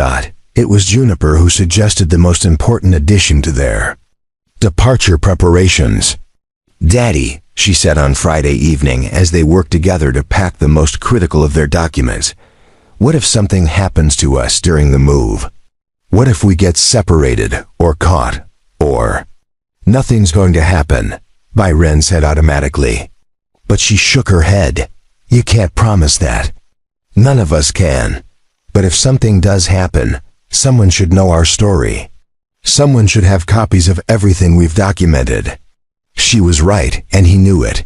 It was Juniper who suggested the most important addition to their departure preparations. "Daddy," she said on Friday evening as they worked together to pack the most critical of their documents, "what if something happens to us during the move? What if we get separated or caught or—" "Nothing's going to happen," Byron said automatically. But she shook her head. "You can't promise that. None of us can. But if something does happen, someone should know our story. Someone should have copies of everything we've documented." She was right, and he knew it.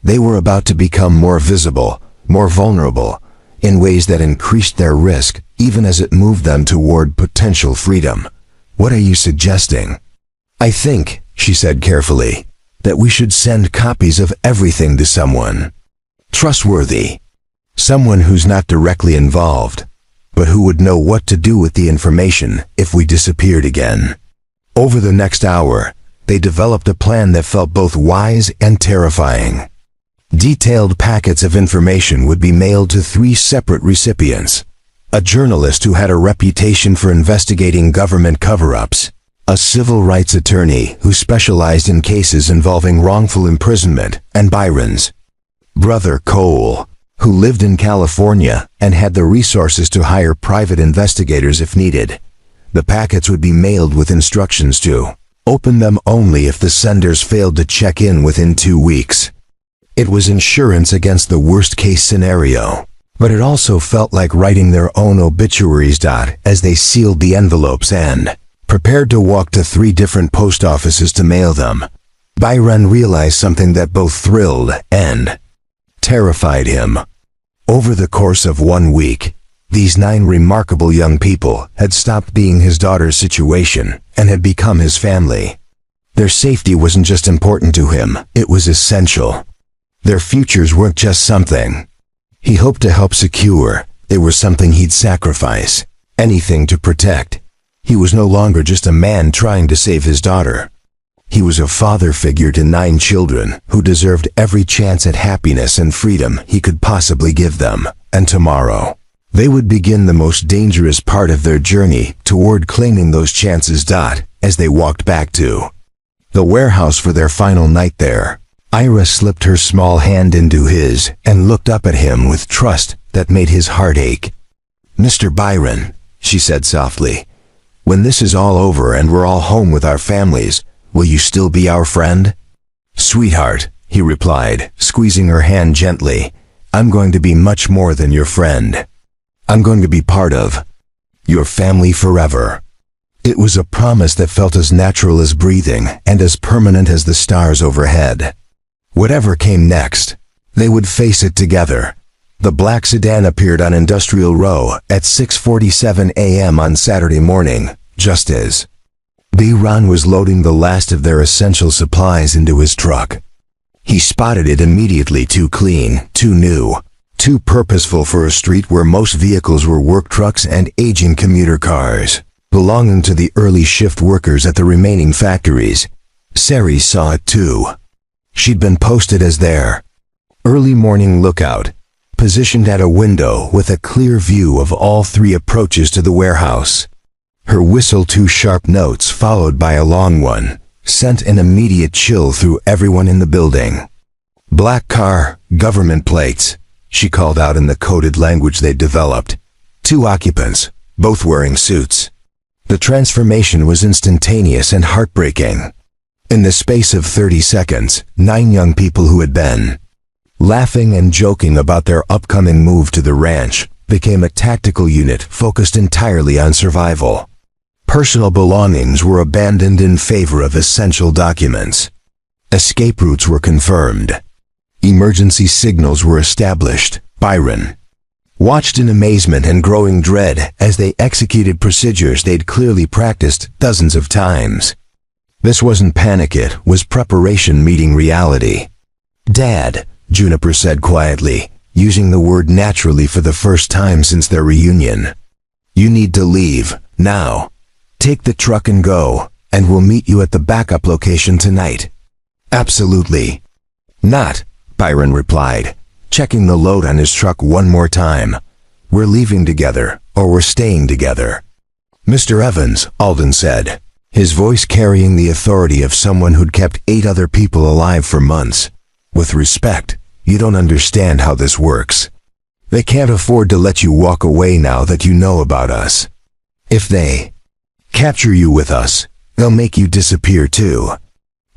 They were about to become more visible, more vulnerable, in ways that increased their risk, even as it moved them toward potential freedom. "What are you suggesting?" "I think," she said carefully, "that we should send copies of everything to someone trustworthy. Someone who's not directly involved, but who would know what to do with the information if we disappeared again." Over the next hour, they developed a plan that felt both wise and terrifying. Detailed packets of information would be mailed to 3 separate recipients: a journalist who had a reputation for investigating government cover-ups, a civil rights attorney who specialized in cases involving wrongful imprisonment, and Byron's brother Cole, who lived in California and had the resources to hire private investigators if needed. The packets would be mailed with instructions to open them only if the senders failed to check in within 2 weeks. It was insurance against the worst-case scenario, but it also felt like writing their own obituaries. As they sealed the envelopes and prepared to walk to 3 different post offices to mail them, Byron realized something that both thrilled and terrified him. Over the course of 1 week, these 9 remarkable young people had stopped being his daughter's situation and had become his family. Their safety wasn't just important to him, it was essential. Their futures weren't just something he hoped to help secure, they were something he'd sacrifice anything to protect. He was no longer just a man trying to save his daughter. He was a father figure to 9 children who deserved every chance at happiness and freedom he could possibly give them. And tomorrow, they would begin the most dangerous part of their journey toward claiming those chances. As they walked back to the warehouse for their final night there, Ira slipped her small hand into his and looked up at him with trust that made his heart ache. "Mr. Byron," she said softly, "when this is all over and we're all home with our families, will you still be our friend?" "Sweetheart," he replied, squeezing her hand gently, "I'm going to be much more than your friend. I'm going to be part of your family forever." It was a promise that felt as natural as breathing and as permanent as the stars overhead. Whatever came next, they would face it together. The black sedan appeared on Industrial Row at 6:47 a.m. on Saturday morning, just as Byron was loading the last of their essential supplies into his truck. He spotted it immediately, too clean, too new, too purposeful for a street where most vehicles were work trucks and aging commuter cars, belonging to the early shift workers at the remaining factories. Ceres saw it too. She'd been posted as their early morning lookout, positioned at a window with a clear view of all 3 approaches to the warehouse. Her whistle, 2 sharp notes followed by a long one, sent an immediate chill through everyone in the building. "Black car, government plates," she called out in the coded language they'd developed. 2 occupants, both wearing suits. The transformation was instantaneous and heartbreaking. In the space of 30 seconds, 9 young people who had been Laughing and joking about their upcoming move to the ranch became a tactical unit focused entirely on survival. Personal belongings were abandoned in favor of essential documents. Escape routes were confirmed. Emergency signals were established. Byron watched in amazement and growing dread as they executed procedures they'd clearly practiced dozens of times. This wasn't panic, it was preparation meeting reality. "Dad," Juniper said quietly, using the word naturally for the first time since their reunion. "You need to leave, now. Take the truck and go, and we'll meet you at the backup location tonight." "Absolutely not," Byron replied, checking the load on his truck one more time. "We're leaving together, or we're staying together." "Mr. Evans," Alden said, his voice carrying the authority of someone who'd kept 8 other people alive for months. "With respect, you don't understand how this works. They can't afford to let you walk away now that you know about us. If they capture you with us, they'll make you disappear too."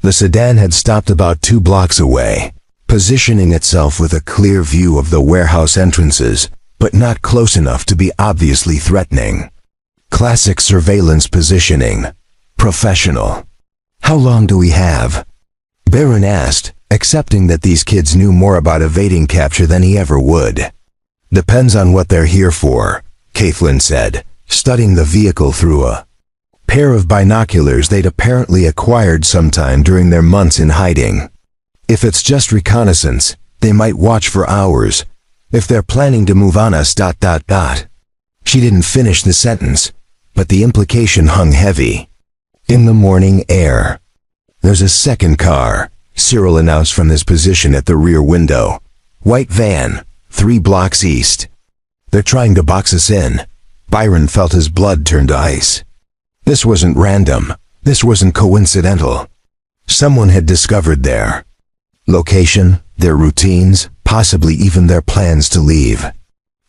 The sedan had stopped about 2 blocks away, positioning itself with a clear view of the warehouse entrances, but not close enough to be obviously threatening. Classic surveillance positioning. Professional. "How long do we have?" Barron asked, accepting that these kids knew more about evading capture than he ever would. "Depends on what they're here for," Caitlin said, studying the vehicle through a pair of binoculars they'd apparently acquired sometime during their months in hiding. "If it's just reconnaissance, they might watch for hours. If they're planning to move on us... She didn't finish the sentence, but the implication hung heavy. In the morning air. "There's a second car," Cyril announced from his position at the rear window. "White van, 3 blocks east. They're trying to box us in." Byron felt his blood turn to ice. This wasn't random. This wasn't coincidental. Someone had discovered their location, their routines, possibly even their plans to leave.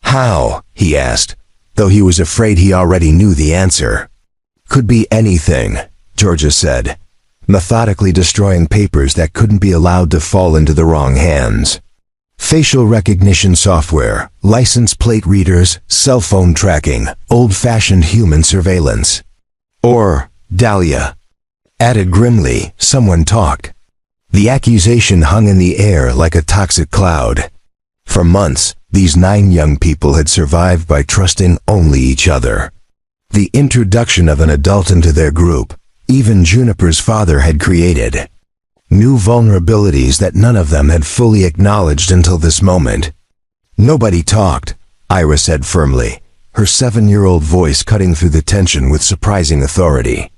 "How?" he asked, though he was afraid he already knew the answer. "Could be anything," Georgia said, methodically destroying papers that couldn't be allowed to fall into the wrong hands. Facial recognition software, license plate readers, cell phone tracking, old-fashioned human surveillance. Or, Dahlia added grimly, someone talked. The accusation hung in the air like a toxic cloud. For months, these 9 young people had survived by trusting only each other. The introduction of an adult into their group, even Juniper's father, had created new vulnerabilities that none of them had fully acknowledged until this moment. "Nobody talked," Ira said firmly, her 7-year-old voice cutting through the tension with surprising authority.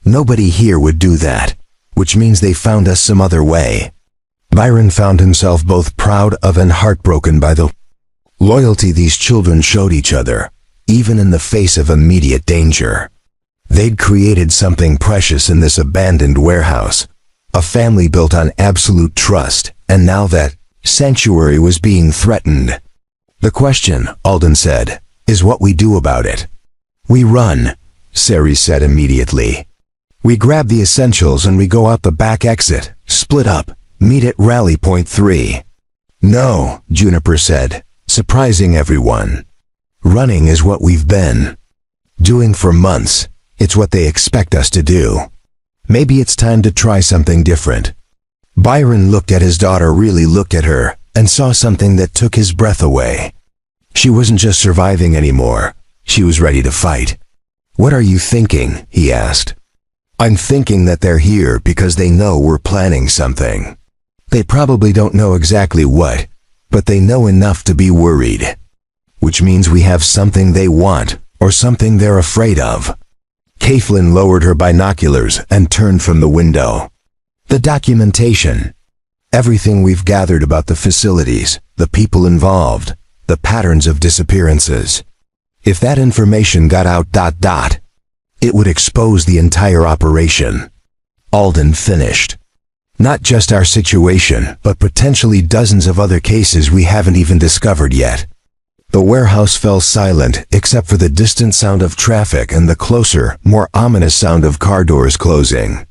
"Nobody here would do that, which means they found us some other way." Byron found himself both proud of and heartbroken by the loyalty these children showed each other, even in the face of immediate danger. They'd created something precious in this abandoned warehouse, a family built on absolute trust, and now that sanctuary was being threatened. "The question," Alden said, "is what we do about it." "We run," Sari said immediately. "We grab the essentials and we go out the back exit, split up, meet at rally point 3. "No," Juniper said, surprising everyone. "Running is what we've been doing for months. It's what they expect us to do. Maybe it's time to try something different." Byron looked at his daughter, really looked at her, and saw something that took his breath away. She wasn't just surviving anymore. She was ready to fight. "What are you thinking?" he asked. "I'm thinking that they're here because they know we're planning something. They probably don't know exactly what, but they know enough to be worried. Which means we have something they want, or something they're afraid of." Caitlin lowered her binoculars and turned from the window. "The documentation. Everything we've gathered about the facilities, the people involved, the patterns of disappearances. If that information got out... it would expose the entire operation." Alden finished. "Not just our situation, but potentially dozens of other cases we haven't even discovered yet." The warehouse fell silent except for the distant sound of traffic and the closer, more ominous sound of car doors closing.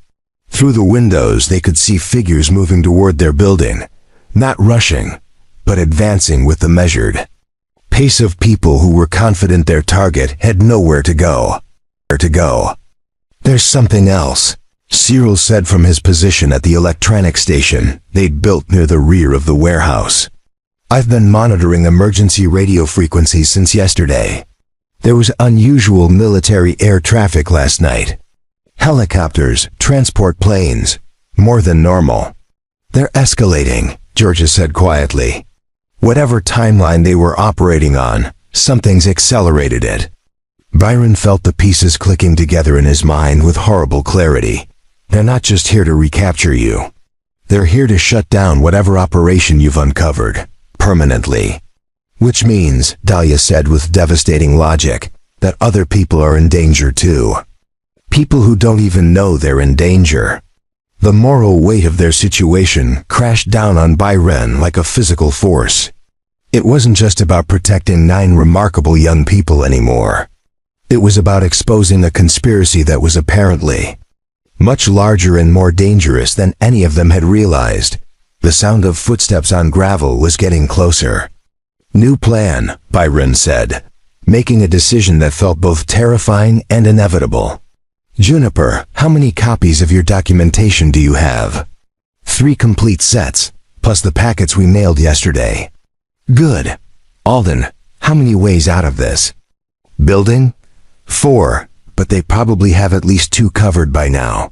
Through the windows they could see figures moving toward their building, not rushing, but advancing with the measured pace of people who were confident their target had nowhere to go. There's something else, Cyril said from his position at the electronic station they'd built near the rear of the warehouse. I've been monitoring emergency radio frequencies since yesterday. There was unusual military air traffic last night. Helicopters, transport planes, more than normal. They're escalating, Georgia said quietly. Whatever timeline they were operating on, something's accelerated it. Byron felt the pieces clicking together in his mind with horrible clarity. They're not just here to recapture you. They're here to shut down whatever operation you've uncovered, permanently. Which means, Dahlia said with devastating logic, that other people are in danger too. People who don't even know they're in danger. The moral weight of their situation crashed down on Byron like a physical force. It wasn't just about protecting 9 remarkable young people anymore. It was about exposing a conspiracy that was apparently much larger and more dangerous than any of them had realized. The sound of footsteps on gravel was getting closer. New plan, Byron said, making a decision that felt both terrifying and inevitable. Juniper, how many copies of your documentation do you have? 3 complete sets, plus the packets we mailed yesterday. Good. Alden, how many ways out of this? Building? 4, but they probably have at least 2 covered by now.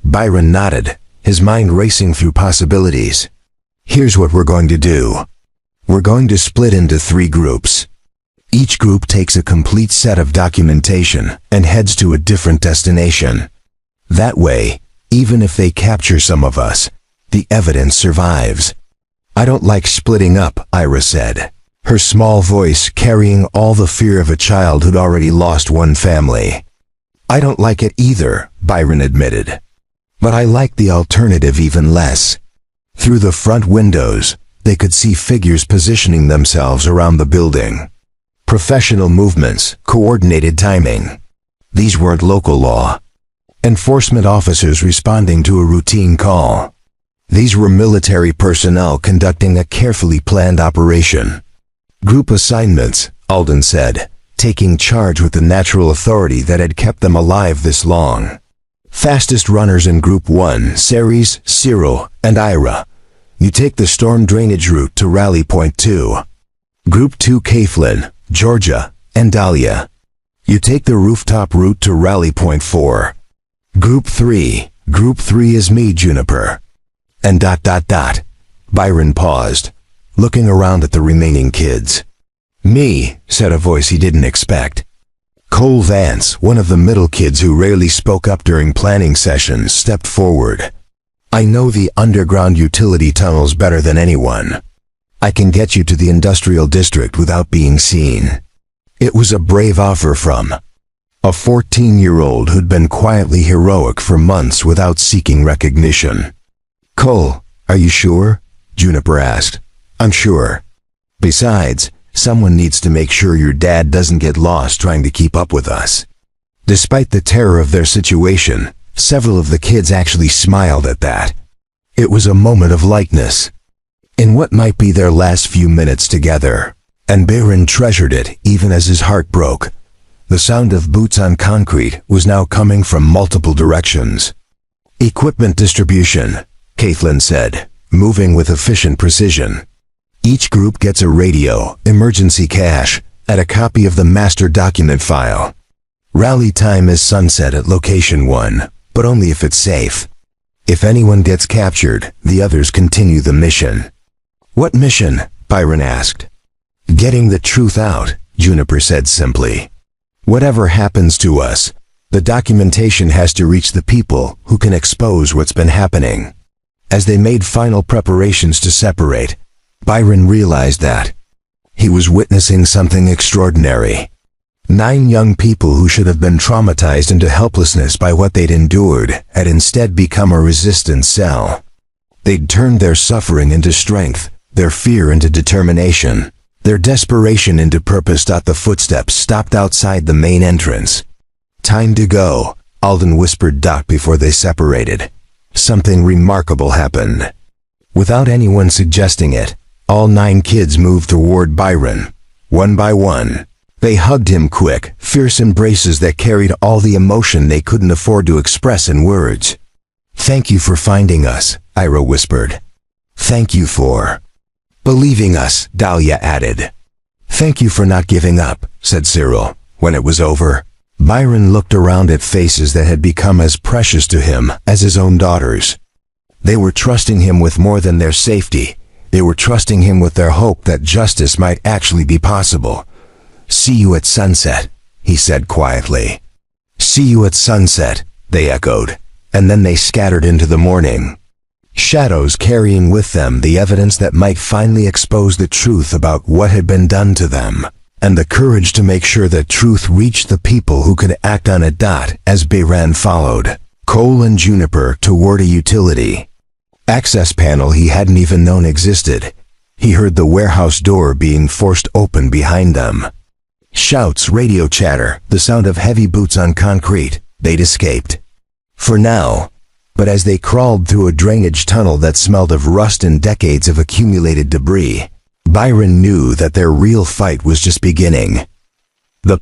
Byron nodded, his mind racing through possibilities. Here's what we're going to do. We're going to split into 3 groups. Each group takes a complete set of documentation and heads to a different destination. That way, even if they capture some of us, the evidence survives. I don't like splitting up, Ira said, her small voice carrying all the fear of a child who'd already lost one family. I don't like it either, Byron admitted. But I like the alternative even less. Through the front windows, they could see figures positioning themselves around the building. Professional movements, coordinated timing. These weren't local law enforcement officers responding to a routine call. These were military personnel conducting a carefully planned operation. Group assignments, Alden said, taking charge with the natural authority that had kept them alive this long. Fastest runners in Group 1, Ceres, Cyril, and Ira. You take the storm drainage route to Rally Point 2. Group 2, Caitlin, Georgia, and Dahlia. You take the rooftop route to Rally Point 4. Group 3 is me, Juniper. And ... Byron paused, looking around at the remaining kids. Me, said a voice he didn't expect. Cole Vance, one of the middle kids who rarely spoke up during planning sessions, stepped forward. I know the underground utility tunnels better than anyone. I can get you to the industrial district without being seen. It was a brave offer from a 14-year-old who'd been quietly heroic for months without seeking recognition. Cole, are you sure? Juniper asked. I'm sure. Besides, someone needs to make sure your dad doesn't get lost trying to keep up with us. Despite the terror of their situation, several of the kids actually smiled at that. It was a moment of lightness. In what might be their last few minutes together, and Byron treasured it even as his heart broke. The sound of boots on concrete was now coming from multiple directions. Equipment distribution, Caitlin said, moving with efficient precision. Each group gets a radio, emergency cache, and a copy of the master document file. Rally time is sunset at location 1, but only if it's safe. If anyone gets captured, the others continue the mission. What mission? Byron asked. Getting the truth out, Juniper said simply. Whatever happens to us, the documentation has to reach the people who can expose what's been happening. As they made final preparations to separate, Byron realized that he was witnessing something extraordinary. 9 young people who should have been traumatized into helplessness by what they'd endured had instead become a resistant cell. They'd turned their suffering into strength, their fear into determination, their desperation into purpose. The footsteps stopped outside the main entrance. Time to go, Alden whispered before they separated. Something remarkable happened. Without anyone suggesting it, All 9 kids moved toward Byron, one by one. They hugged him quick, fierce embraces that carried all the emotion they couldn't afford to express in words. "Thank you for finding us," Ira whispered. "Thank you for believing us," Dahlia added. "Thank you for not giving up," said Cyril, when it was over. Byron looked around at faces that had become as precious to him as his own daughters. They were trusting him with more than their safety. They were trusting him with their hope that justice might actually be possible. "See you at sunset," he said quietly. "See you at sunset," they echoed, and then they scattered into the morning. Shadows carrying with them the evidence that might finally expose the truth about what had been done to them, and the courage to make sure that truth reached the people who could act on it. As Bayran followed Cole and Juniper toward a utility access panel he hadn't even known existed, he heard the warehouse door being forced open behind them. Shouts, radio chatter, the sound of heavy boots on concrete. They'd escaped. For now. But as they crawled through a drainage tunnel that smelled of rust and decades of accumulated debris, Byron knew that their real fight was just beginning. The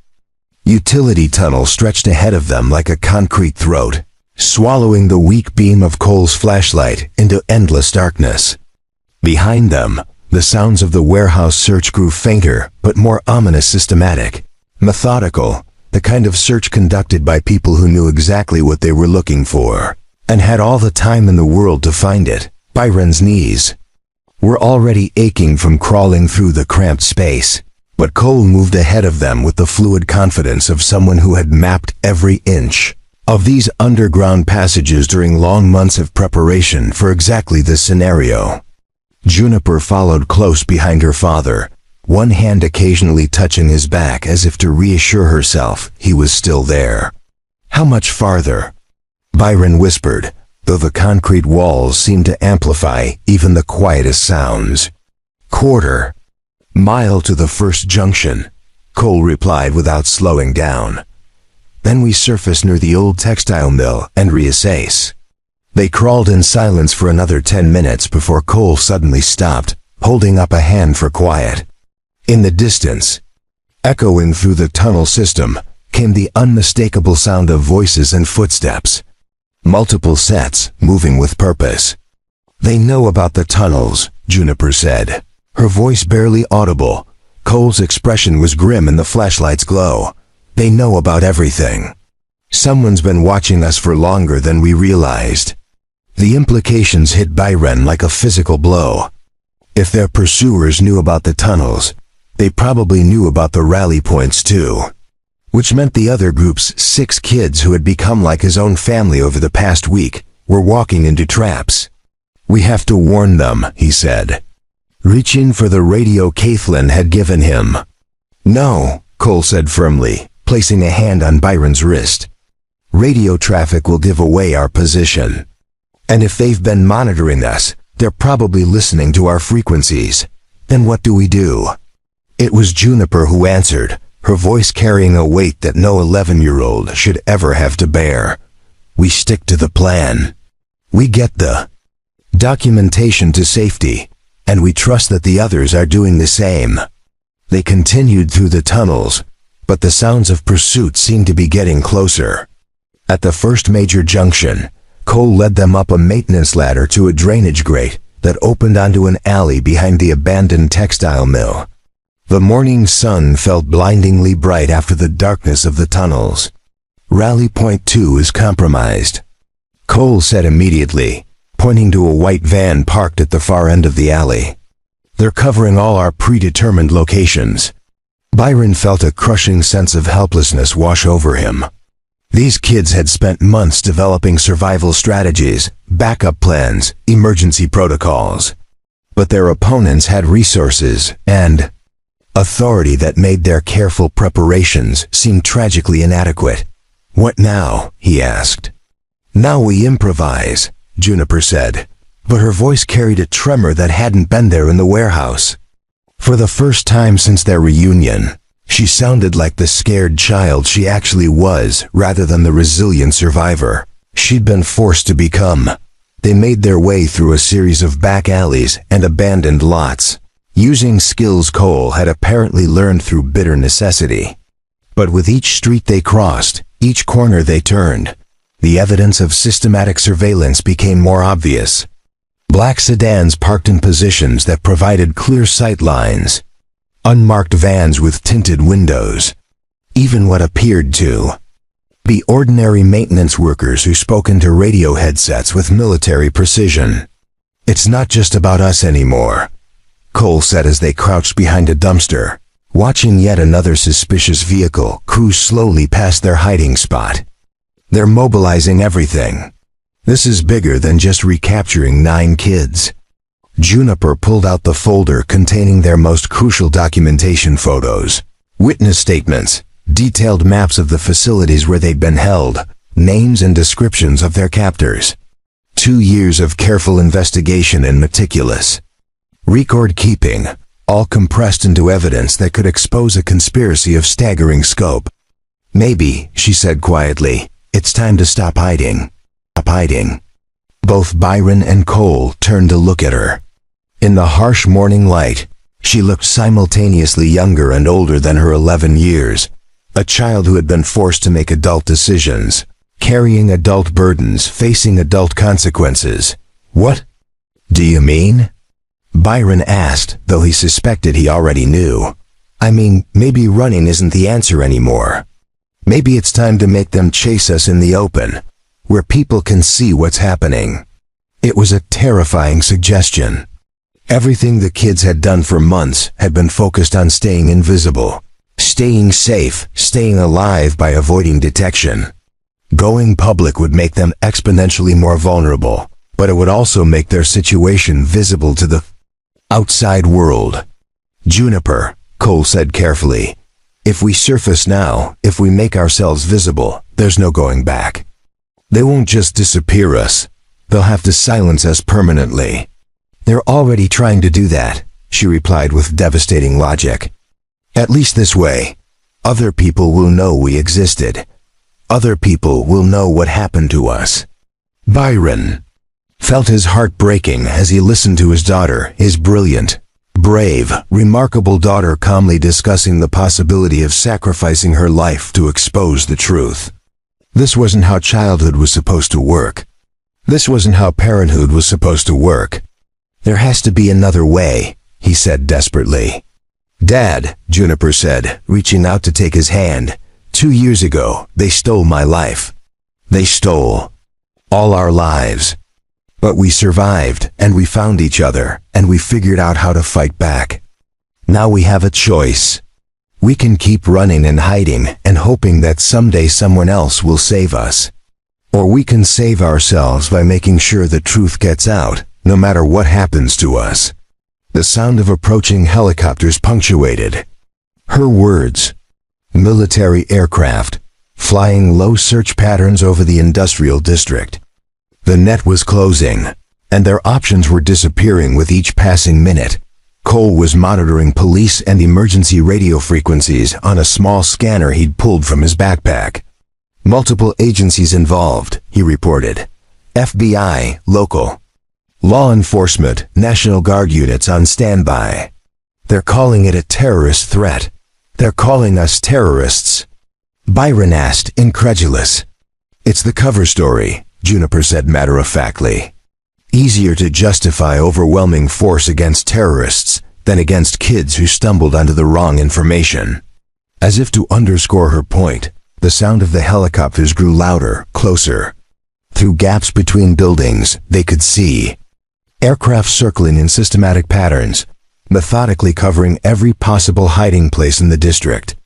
utility tunnel stretched ahead of them like a concrete throat, swallowing the weak beam of Cole's flashlight into endless darkness. Behind them, the sounds of the warehouse search grew fainter, but more ominous, systematic, methodical, the kind of search conducted by people who knew exactly what they were looking for, and had all the time in the world to find it. Byron's knees were already aching from crawling through the cramped space, but Cole moved ahead of them with the fluid confidence of someone who had mapped every inch of these underground passages during long months of preparation for exactly this scenario. Juniper followed close behind her father, one hand occasionally touching his back as if to reassure herself he was still there. "How much farther?" Byron whispered, though the concrete walls seemed to amplify even the quietest sounds. "Quarter mile to the first junction," Cole replied without slowing down. "Then we surface near the old textile mill and reassess." They crawled in silence for another 10 minutes before Cole suddenly stopped, holding up a hand for quiet. In the distance, echoing through the tunnel system, came the unmistakable sound of voices and footsteps. Multiple sets, moving with purpose. "They know about the tunnels," Juniper said, her voice barely audible. Cole's expression was grim in the flashlight's glow. "They know about everything. Someone's been watching us for longer than we realized." The implications hit Byron like a physical blow. If their pursuers knew about the tunnels, they probably knew about the rally points too. Which meant the other group's 6 kids who had become like his own family over the past week were walking into traps. "We have to warn them," he said, reaching for the radio Caitlin had given him. "No," Cole said firmly, placing a hand on Byron's wrist. "Radio traffic will give away our position. And if they've been monitoring us, they're probably listening to our frequencies. Then what do we do?" It was Juniper who answered, her voice carrying a weight that no 11-year-old should ever have to bear. "We stick to the plan. We get the documentation to safety, and we trust that the others are doing the same." They continued through the tunnels, but the sounds of pursuit seemed to be getting closer. At the first major junction, Cole led them up a maintenance ladder to a drainage grate that opened onto an alley behind the abandoned textile mill. The morning sun felt blindingly bright after the darkness of the tunnels. "Rally Point 2 is compromised," Cole said immediately, pointing to a white van parked at the far end of the alley. "They're covering all our predetermined locations." Byron felt a crushing sense of helplessness wash over him. These kids had spent months developing survival strategies, backup plans, emergency protocols. But their opponents had resources and authority that made their careful preparations seem tragically inadequate. "What now?" he asked. "Now we improvise," Juniper said, but her voice carried a tremor that hadn't been there in the warehouse. For the first time since their reunion, she sounded like the scared child she actually was rather than the resilient survivor she'd been forced to become. They made their way through a series of back alleys and abandoned lots, using skills Cole had apparently learned through bitter necessity. But with each street they crossed, each corner they turned, the evidence of systematic surveillance became more obvious. Black sedans parked in positions that provided clear sight lines, unmarked vans with tinted windows, even what appeared to be ordinary maintenance workers who spoke into radio headsets with military precision. "It's not just about us anymore," Cole said as they crouched behind a dumpster, watching yet another suspicious vehicle cruise slowly past their hiding spot. "They're mobilizing everything. This is bigger than just recapturing 9 kids." Juniper pulled out the folder containing their most crucial documentation photos, witness statements, detailed maps of the facilities where they'd been held, names and descriptions of their captors. 2 years of careful investigation and meticulous record keeping, all compressed into evidence that could expose a conspiracy of staggering scope. "Maybe," she said quietly, "it's time to stop hiding." Stop hiding. Both Byron and Cole turned to look at her. In the harsh morning light, she looked simultaneously younger and older than her 11 years, a child who had been forced to make adult decisions, carrying adult burdens, facing adult consequences. "What do you mean?" Byron asked, though he suspected he already knew. "I mean, maybe running isn't the answer anymore. Maybe it's time to make them chase us in the open, where people can see what's happening." It was a terrifying suggestion. Everything the kids had done for months had been focused on staying invisible, staying safe, staying alive by avoiding detection. Going public would make them exponentially more vulnerable, but it would also make their situation visible to the outside world. "Juniper," Cole said carefully, "if we surface now, if we make ourselves visible, there's no going back. They won't just disappear us. They'll have to silence us permanently." "They're already trying to do that," she replied with devastating logic. "At least this way, other people will know we existed. Other people will know what happened to us." Byron felt his heart breaking as he listened to his daughter, his brilliant, brave, remarkable daughter calmly discussing the possibility of sacrificing her life to expose the truth. This wasn't how childhood was supposed to work. This wasn't how parenthood was supposed to work. "There has to be another way," he said desperately. "Dad," Juniper said, reaching out to take his hand, "2 years ago, they stole my life. They stole all our lives. But we survived, and we found each other, and we figured out how to fight back. Now we have a choice. We can keep running and hiding and hoping that someday someone else will save us. Or we can save ourselves by making sure the truth gets out, no matter what happens to us." The sound of approaching helicopters punctuated her words. Military aircraft, flying low search patterns over the industrial district. The net was closing, and their options were disappearing with each passing minute. Cole was monitoring police and emergency radio frequencies on a small scanner he'd pulled from his backpack. "Multiple agencies involved," he reported. "FBI, local. Law enforcement, National Guard units on standby. They're calling it a terrorist threat. They're calling us terrorists." Byron asked, incredulous. "It's the cover story," Juniper said matter-of-factly. "Easier to justify overwhelming force against terrorists than against kids who stumbled onto the wrong information." As if to underscore her point, the sound of the helicopters grew louder, closer. Through gaps between buildings, they could see aircraft circling in systematic patterns, methodically covering every possible hiding place in the district.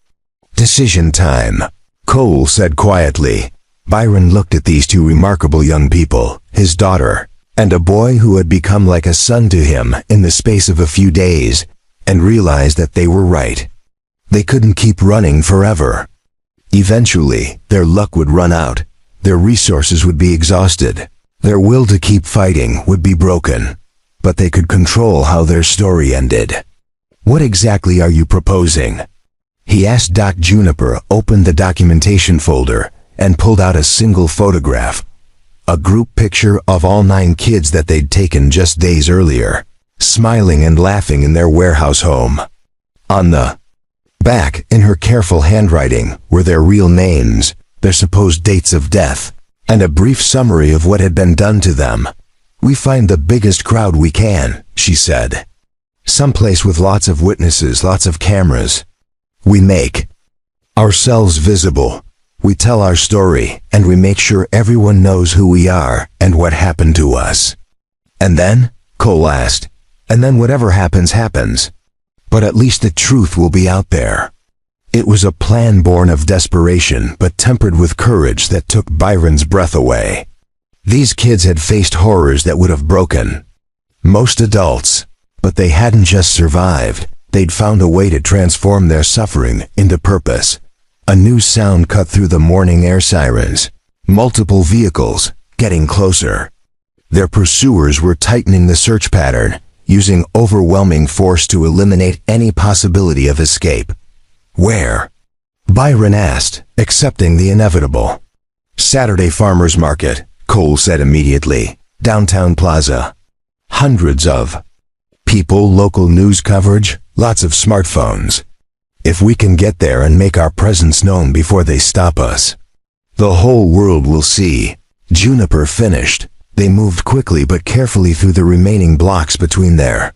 "Decision time," Cole said quietly. Byron looked at these 2 remarkable young people, his daughter, and a boy who had become like a son to him in the space of a few days, and realized that they were right. They couldn't keep running forever. Eventually, their luck would run out, their resources would be exhausted, their will to keep fighting would be broken, but they could control how their story ended. "What exactly are you proposing?" he asked. Juniper opened the documentation folder and pulled out a single photograph, a group picture of all 9 kids that they'd taken just days earlier. smiling and laughing in their warehouse home. On the back, in her careful handwriting, were their real names, their supposed dates of death, and a brief summary of what had been done to them. "We find the biggest crowd we can," she said. "Someplace with lots of witnesses, lots of cameras. We make ourselves visible. We tell our story, and we make sure everyone knows who we are and what happened to us." "And then?" Cole asked. "And then whatever happens, happens. But at least the truth will be out there." It was a plan born of desperation, but tempered with courage that took Byron's breath away. These kids had faced horrors that would have broken most adults, but they hadn't just survived. They'd found a way to transform their suffering into purpose. A new sound cut through the morning air sirens. Multiple vehicles, getting closer. Their pursuers were tightening the search pattern, using overwhelming force to eliminate any possibility of escape. "Where?" Byron asked, accepting the inevitable. "Saturday Farmers Market," Cole said immediately. "Downtown Plaza. Hundreds of people, local news coverage, lots of smartphones. If we can get there and make our presence known before they stop us, the whole world will see." Juniper finished. They moved quickly but carefully through the remaining blocks between their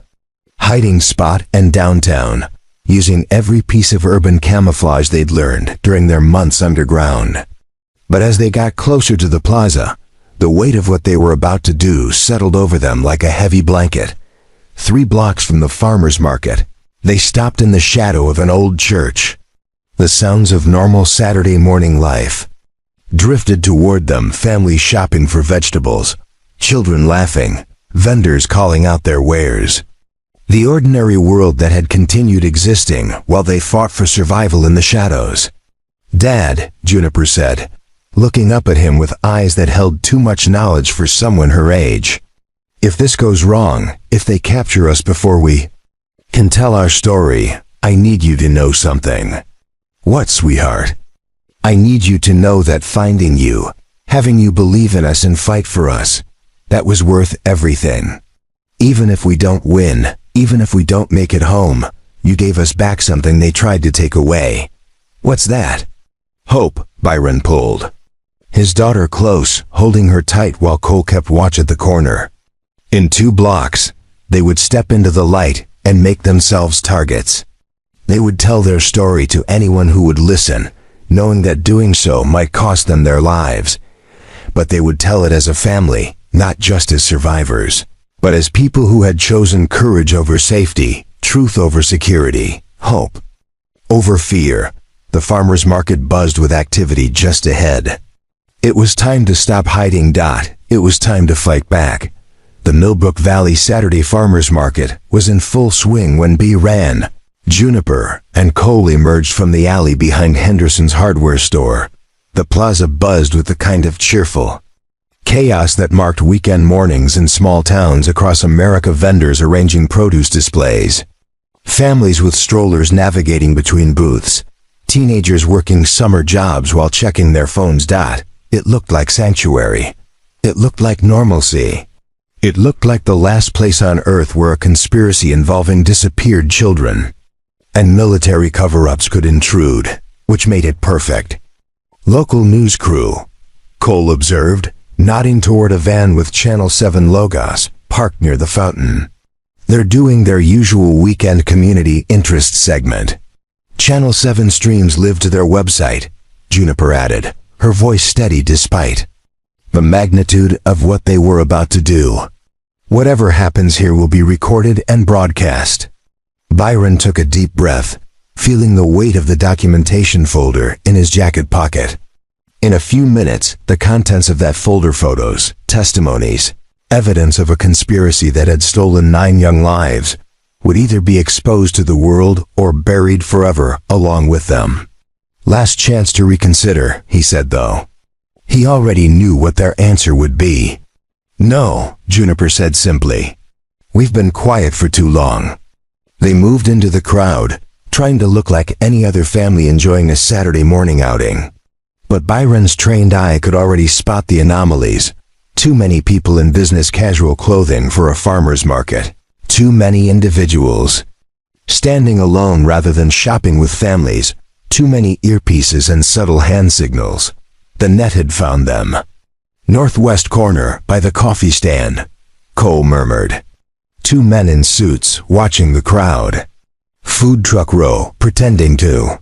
hiding spot and downtown, using every piece of urban camouflage they'd learned during their months underground. But as they got closer to the plaza, the weight of what they were about to do settled over them like a heavy blanket. 3 blocks from the farmers market, they stopped in the shadow of an old church. The sounds of normal Saturday morning life drifted toward them, families shopping for vegetables, children laughing, vendors calling out their wares. The ordinary world that had continued existing while they fought for survival in the shadows. "Dad," Juniper said, looking up at him with eyes that held too much knowledge for someone her age. "If this goes wrong, if they capture us before we can tell our story, I need you to know something." "What, sweetheart?" "I need you to know that finding you, having you believe in us and fight for us, that was worth everything. Even if we don't win, even if we don't make it home, you gave us back something they tried to take away." "What's that?" "Hope," Byron pulled his daughter close, holding her tight while Cole kept watch at the corner. In 2 blocks, they would step into the light and make themselves targets. They would tell their story to anyone who would listen, knowing that doing so might cost them their lives. But they would tell it as a family, not just as survivors, but as people who had chosen courage over safety, truth over security, hope over fear. The farmers market buzzed with activity just ahead. It was time to stop hiding. It was time to fight back. The Millbrook Valley Saturday Farmers Market was in full swing when B ran. Juniper and Cole emerged from the alley behind Henderson's hardware store. The plaza buzzed with the kind of cheerful chaos that marked weekend mornings in small towns across America. Vendors arranging produce displays, families with strollers navigating between booths, teenagers working summer jobs while checking their phones. It looked like sanctuary. It looked like normalcy. It looked like the last place on earth where a conspiracy involving disappeared children and military cover-ups could intrude, which made it perfect. "Local news crew," Cole observed, nodding toward a van with Channel 7 logos parked near the fountain. "They're doing their usual weekend community interest segment. Channel 7 streams live to their website," Juniper added, her voice steady despite the magnitude of what they were about to do. "Whatever happens here will be recorded and broadcast." Byron took a deep breath, feeling the weight of the documentation folder in his jacket pocket. In a few minutes, the contents of that folder, photos, testimonies, evidence of a conspiracy that had stolen 9 young lives, would either be exposed to the world or buried forever along with them. "Last chance to reconsider," he said though. He already knew what their answer would be. "No," Juniper said simply. "We've been quiet for too long." They moved into the crowd, trying to look like any other family enjoying a Saturday morning outing. But Byron's trained eye could already spot the anomalies. Too many people in business casual clothing for a farmer's market. Too many individuals. Standing alone rather than shopping with families. Too many earpieces and subtle hand signals. The net had found them. Northwest corner, by the coffee stand, Cole murmured. Two men in suits, watching the crowd. Food truck row, pretending to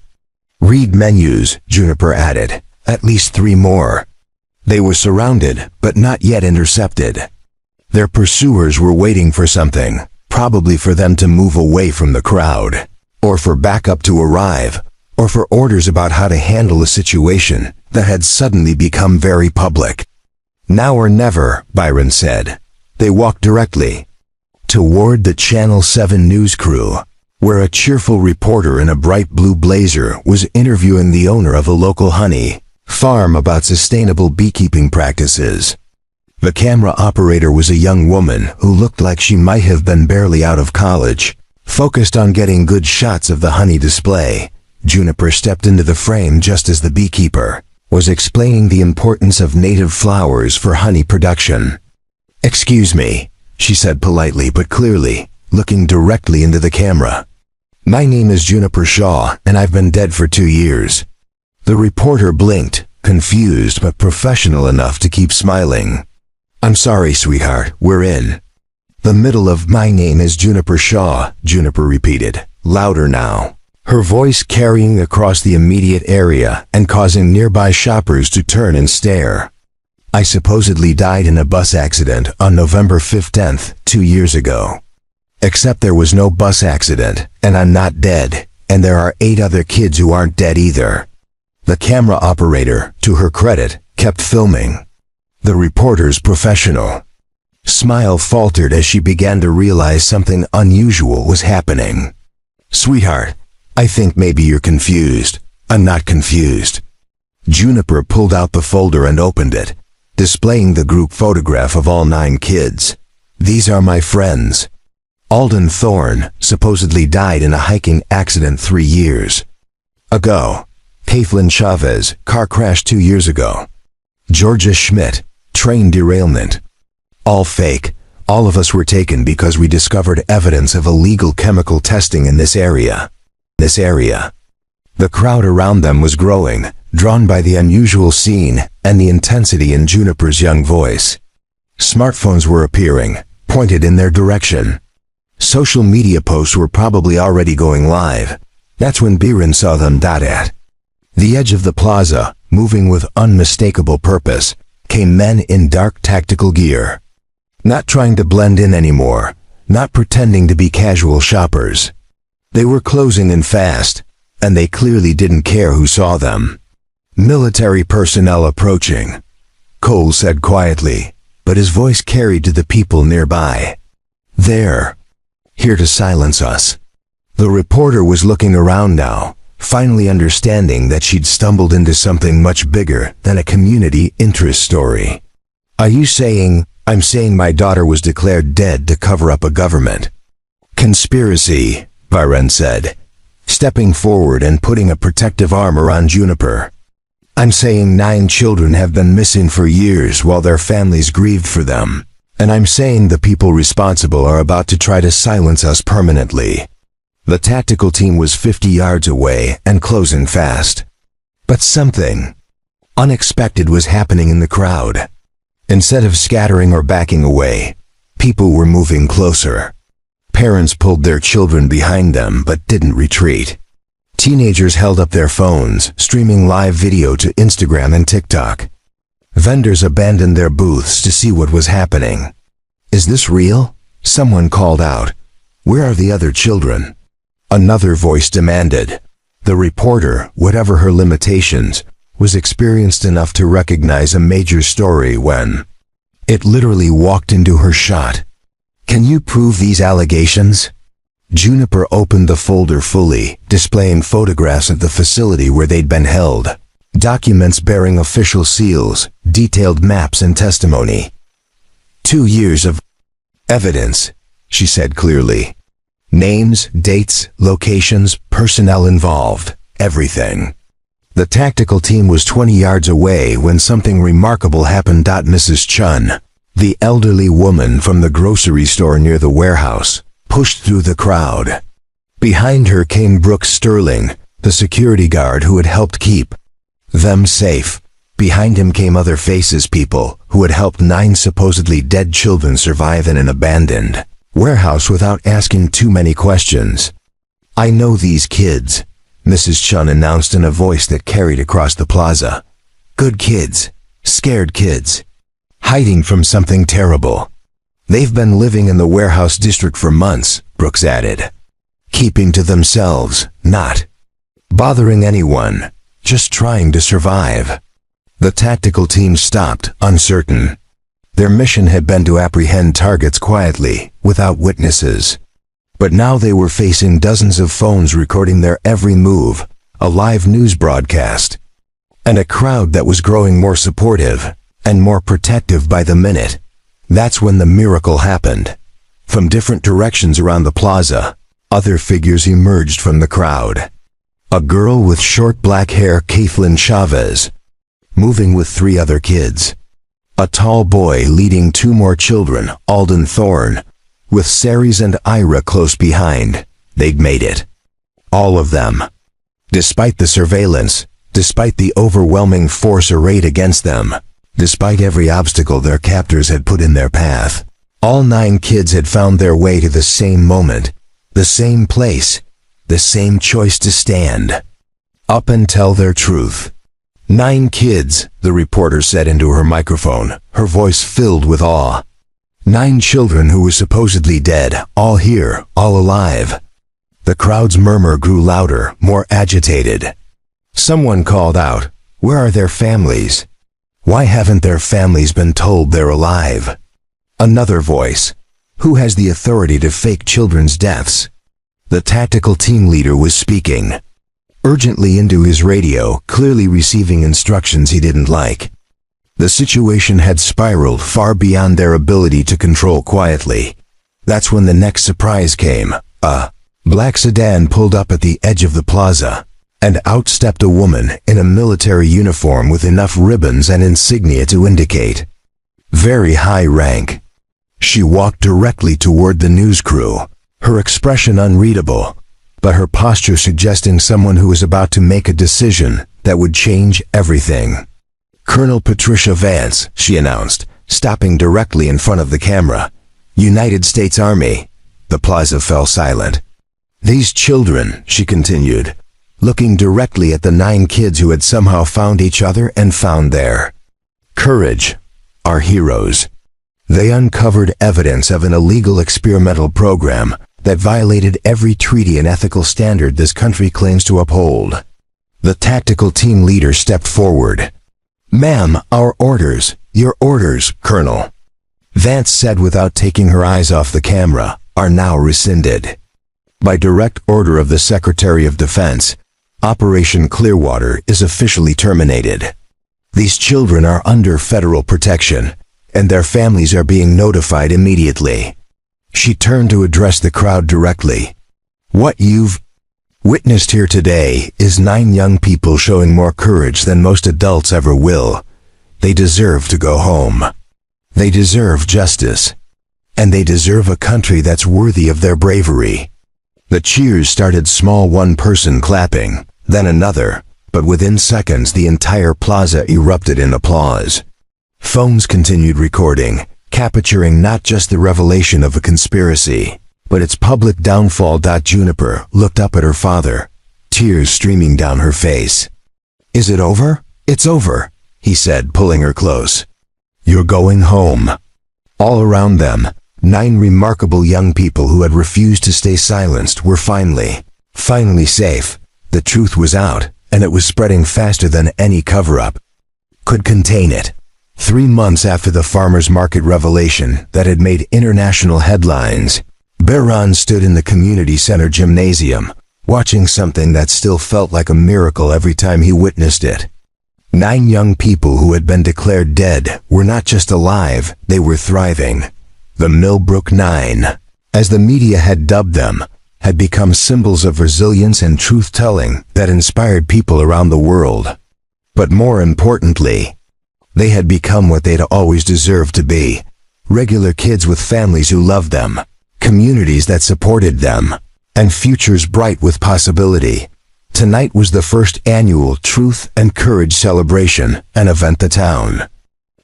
read menus, Juniper added. At least 3 more. They were surrounded, but not yet intercepted. Their pursuers were waiting for something, probably for them to move away from the crowd, or for backup to arrive, or for orders about how to handle a situation that had suddenly become very public. Now or never, Byron said. They walked directly toward the Channel 7 news crew, where a cheerful reporter in a bright blue blazer was interviewing the owner of a local honey farm about sustainable beekeeping practices. The camera operator was a young woman who looked like she might have been barely out of college, focused on getting good shots of the honey display. Juniper stepped into the frame just as the beekeeper was explaining the importance of native flowers for honey production. "Excuse me," she said politely but clearly, looking directly into the camera. "My name is Juniper Shaw, and I've been dead for 2 years." The reporter blinked, confused but professional enough to keep smiling. "I'm sorry, sweetheart, we're in the middle of my name is Juniper Shaw," Juniper repeated, louder now, her voice carrying across the immediate area and causing nearby shoppers to turn and stare. "I supposedly died in a bus accident on November 15th, 2 years ago. Except there was no bus accident, and I'm not dead, and there are 8 other kids who aren't dead either." The camera operator, to her credit, kept filming. The reporter's professional smile faltered as she began to realize something unusual was happening. "Sweetheart, I think maybe you're confused. I'm not confused." Juniper pulled out the folder and opened it, displaying the group photograph of all 9 kids. "These are my friends. Alden Thorne supposedly died in a hiking accident 3 years ago. Kathleen Chavez, car crash 2 years ago. Georgia Schmidt, train derailment. All fake. All of us were taken because we discovered evidence of illegal chemical testing in this area. The crowd around them was growing, drawn by the unusual scene and the intensity in Juniper's young voice. Smartphones were appearing, pointed in their direction. Social media posts were probably already going live. That's when Byron saw them. At the edge of the plaza, moving with unmistakable purpose, came men in dark tactical gear. Not trying to blend in anymore, not pretending to be casual shoppers. They were closing in fast, and they clearly didn't care who saw them. "Military personnel approaching," Cole said quietly, but his voice carried to the people nearby. "They're here to silence us." The reporter was looking around now, finally understanding that she'd stumbled into something much bigger than a community interest story. "Are you saying?" "I'm saying my daughter was declared dead to cover up a government conspiracy," Byron said, stepping forward and putting a protective arm around Juniper. "I'm saying 9 children have been missing for years while their families grieved for them. And I'm saying the people responsible are about to try to silence us permanently." The tactical team was 50 yards away and closing fast. But something unexpected was happening in the crowd. Instead of scattering or backing away, people were moving closer. Parents pulled their children behind them but didn't retreat. Teenagers held up their phones, streaming live video to Instagram and TikTok. Vendors abandoned their booths to see what was happening. "Is this real?" Someone called out. "Where are the other children?" Another voice demanded. The reporter, whatever her limitations, was experienced enough to recognize a major story when it literally walked into her shot. "Can you prove these allegations?" Juniper opened the folder fully, displaying photographs of the facility where they'd been held. Documents bearing official seals, detailed maps and testimony. 2 years of evidence, she said clearly. Names, dates, locations, personnel involved, everything. The tactical team was 20 yards away when something remarkable happened. Mrs. Chun, the elderly woman from the grocery store near the warehouse, pushed through the crowd. Behind her came Brooks Sterling, the security guard who had helped keep them safe. Behind him came other faces, people who had helped 9 supposedly dead children survive in an abandoned warehouse without asking too many questions. "I know these kids," Mrs. Chun announced in a voice that carried across the plaza. "Good kids, scared kids, hiding from something terrible. They've been living in the warehouse district for months," Brooks added. "Keeping to themselves, not bothering anyone, just trying to survive." The tactical team stopped, uncertain. Their mission had been to apprehend targets quietly, without witnesses. But now they were facing dozens of phones recording their every move, a live news broadcast, and a crowd that was growing more supportive and more protective by the minute. That's when the miracle happened. From different directions around the plaza, other figures emerged from the crowd. A girl with short black hair, Kathleen Chavez, moving with 3 other kids. A tall boy leading 2 more children, Alden Thorne, with Ceres and Ira close behind. They'd made it. All of them. Despite the surveillance, despite the overwhelming force arrayed against them, despite every obstacle their captors had put in their path, all 9 kids had found their way to the same moment, the same place, the same choice to stand up and tell their truth. 9 kids, the reporter said into her microphone, her voice filled with awe. 9 children who were supposedly dead, all here, all alive. The crowd's murmur grew louder, more agitated. Someone called out, "Where are their families? Why haven't their families been told they're alive?" Another voice, "Who has the authority to fake children's deaths?" The tactical team leader was speaking urgently into his radio, clearly receiving instructions he didn't like. The situation had spiraled far beyond their ability to control quietly. That's when the next surprise came. A black sedan pulled up at the edge of the plaza, and out stepped a woman in a military uniform with enough ribbons and insignia to indicate very high rank. She walked directly toward the news crew, her expression unreadable, but her posture suggesting someone who was about to make a decision that would change everything. "Colonel Patricia Vance," she announced, stopping directly in front of the camera. "United States Army." The plaza fell silent. "These children," she continued, looking directly at the 9 kids who had somehow found each other and found their courage, are heroes. They uncovered evidence of an illegal experimental program that violated every treaty and ethical standard this country claims to uphold. The tactical team leader stepped forward. "Ma'am, our orders, your orders, Colonel," Vance said without taking her eyes off the camera, "are now rescinded. By direct order of the Secretary of Defense, Operation Clearwater is officially terminated. These children are under federal protection, and their families are being notified immediately." She turned to address the crowd directly. "What you've witnessed here today is 9 young people showing more courage than most adults ever will. They deserve to go home. They deserve justice. And they deserve a country that's worthy of their bravery." The cheers started small, one person clapping, then another, but within seconds the entire plaza erupted in applause. Phones continued recording, capturing not just the revelation of a conspiracy, but its public downfall. Juniper looked up at her father, tears streaming down her face. "Is it over?" "It's over," he said, pulling her close. "You're going home." All around them, 9 remarkable young people who had refused to stay silenced were finally safe. The truth was out, and it was spreading faster than any cover-up could contain it. 3 months after the farmers market revelation that had made international headlines, Baron stood in the community center gymnasium, watching something that still felt like a miracle every time he witnessed it. 9 young people who had been declared dead were not just alive, they were thriving. The Millbrook 9, as the media had dubbed them, had become symbols of resilience and truth-telling that inspired people around the world. But more importantly, they had become what they'd always deserved to be: regular kids with families who loved them, communities that supported them, and futures bright with possibility. Tonight was the first annual Truth and Courage celebration, an event the town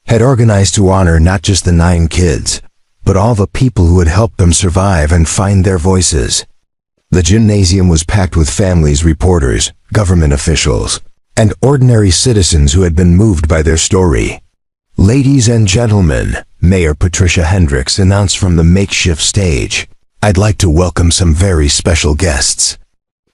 had organized to honor not just the 9 kids, but all the people who had helped them survive and find their voices. The gymnasium was packed with families, reporters, government officials, and ordinary citizens who had been moved by their story. "Ladies and gentlemen," Mayor Patricia Hendricks announced from the makeshift stage, "I'd like to welcome some very special guests."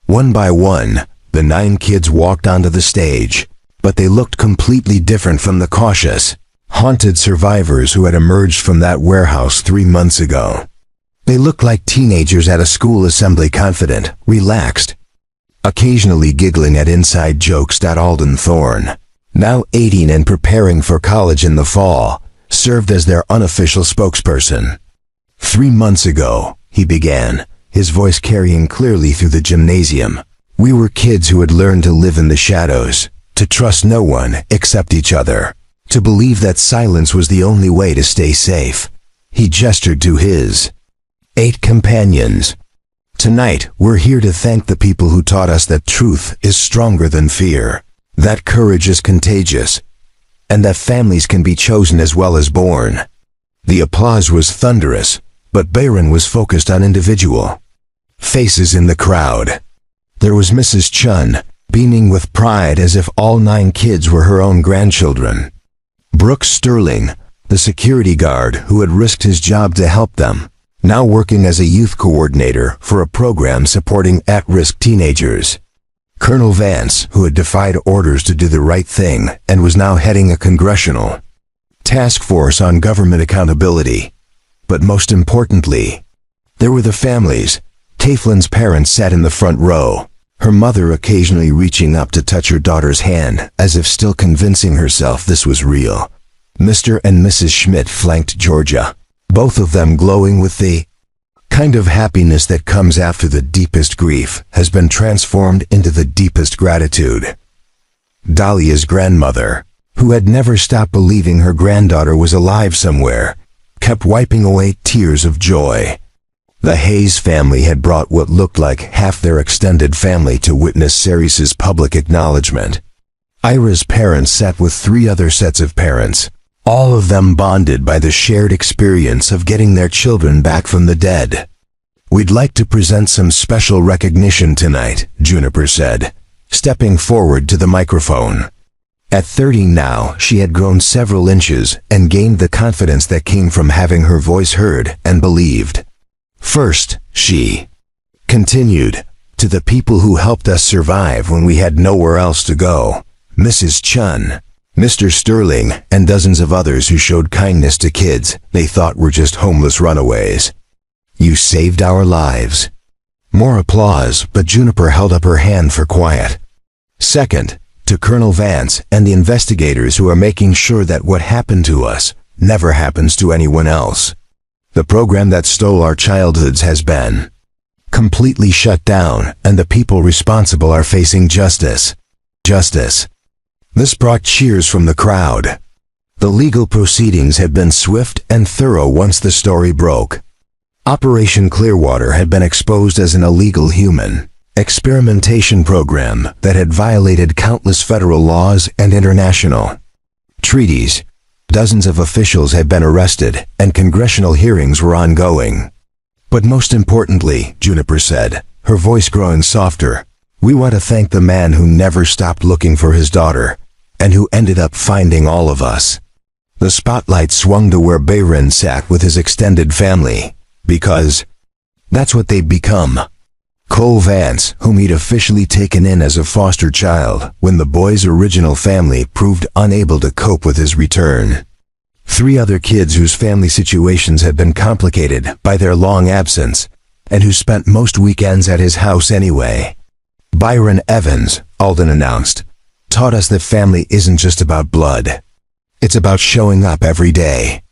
One by one, the 9 kids walked onto the stage, but they looked completely different from the cautious, haunted survivors who had emerged from that warehouse 3 months ago. They looked like teenagers at a school assembly, confident, relaxed, occasionally giggling at inside jokes. Alden Thorne, now 18 and preparing for college in the fall, served as their unofficial spokesperson. 3 months ago, he began, his voice carrying clearly through the gymnasium. "We were kids who had learned to live in the shadows, to trust no one except each other, to believe that silence was the only way to stay safe." He gestured to his 8 companions. "Tonight, we're here to thank the people who taught us that truth is stronger than fear, that courage is contagious, and that families can be chosen as well as born." The applause was thunderous, but Byron was focused on individual faces in the crowd. There was Mrs. Chun, beaming with pride as if all 9 kids were her own grandchildren. Brooks Sterling, the security guard who had risked his job to help them, now working as a youth coordinator for a program supporting at-risk teenagers. Colonel Vance, who had defied orders to do the right thing and was now heading a congressional task force on government accountability. But most importantly, there were the families. Taiflin's parents sat in the front row, her mother occasionally reaching up to touch her daughter's hand as if still convincing herself this was real. Mr. and Mrs. Schmidt flanked Georgia, both of them glowing with the kind of happiness that comes after the deepest grief has been transformed into the deepest gratitude. Dahlia's grandmother, who had never stopped believing her granddaughter was alive somewhere, kept wiping away tears of joy. The Hayes family had brought what looked like half their extended family to witness Ceres's public acknowledgement. Ira's parents sat with 3 other sets of parents, all of them bonded by the shared experience of getting their children back from the dead. "We'd like to present some special recognition tonight," Juniper said, stepping forward to the microphone. At 30 now, she had grown several inches and gained the confidence that came from having her voice heard and believed. "First," she continued, "to the people who helped us survive when we had nowhere else to go. Mrs. Chun, Mr. Sterling, and dozens of others who showed kindness to kids they thought were just homeless runaways. You saved our lives." More applause, but Juniper held up her hand for quiet. "Second, to Colonel Vance and the investigators who are making sure that what happened to us never happens to anyone else. The program that stole our childhoods has been completely shut down, and the people responsible are facing justice. Justice." This brought cheers from the crowd. The legal proceedings had been swift and thorough once the story broke. Operation Clearwater had been exposed as an illegal human experimentation program that had violated countless federal laws and international treaties. Dozens of officials had been arrested, and congressional hearings were ongoing. "But most importantly," Juniper said, her voice growing softer, "we want to thank the man who never stopped looking for his daughter, and who ended up finding all of us." The spotlight swung to where Bayron sat with his extended family, because that's what they'd become. Cole Vance, whom he'd officially taken in as a foster child when the boy's original family proved unable to cope with his return. 3 other kids whose family situations had been complicated by their long absence, and who spent most weekends at his house anyway. "Byron Evans," Alden announced, "taught us that family isn't just about blood. It's about showing up every day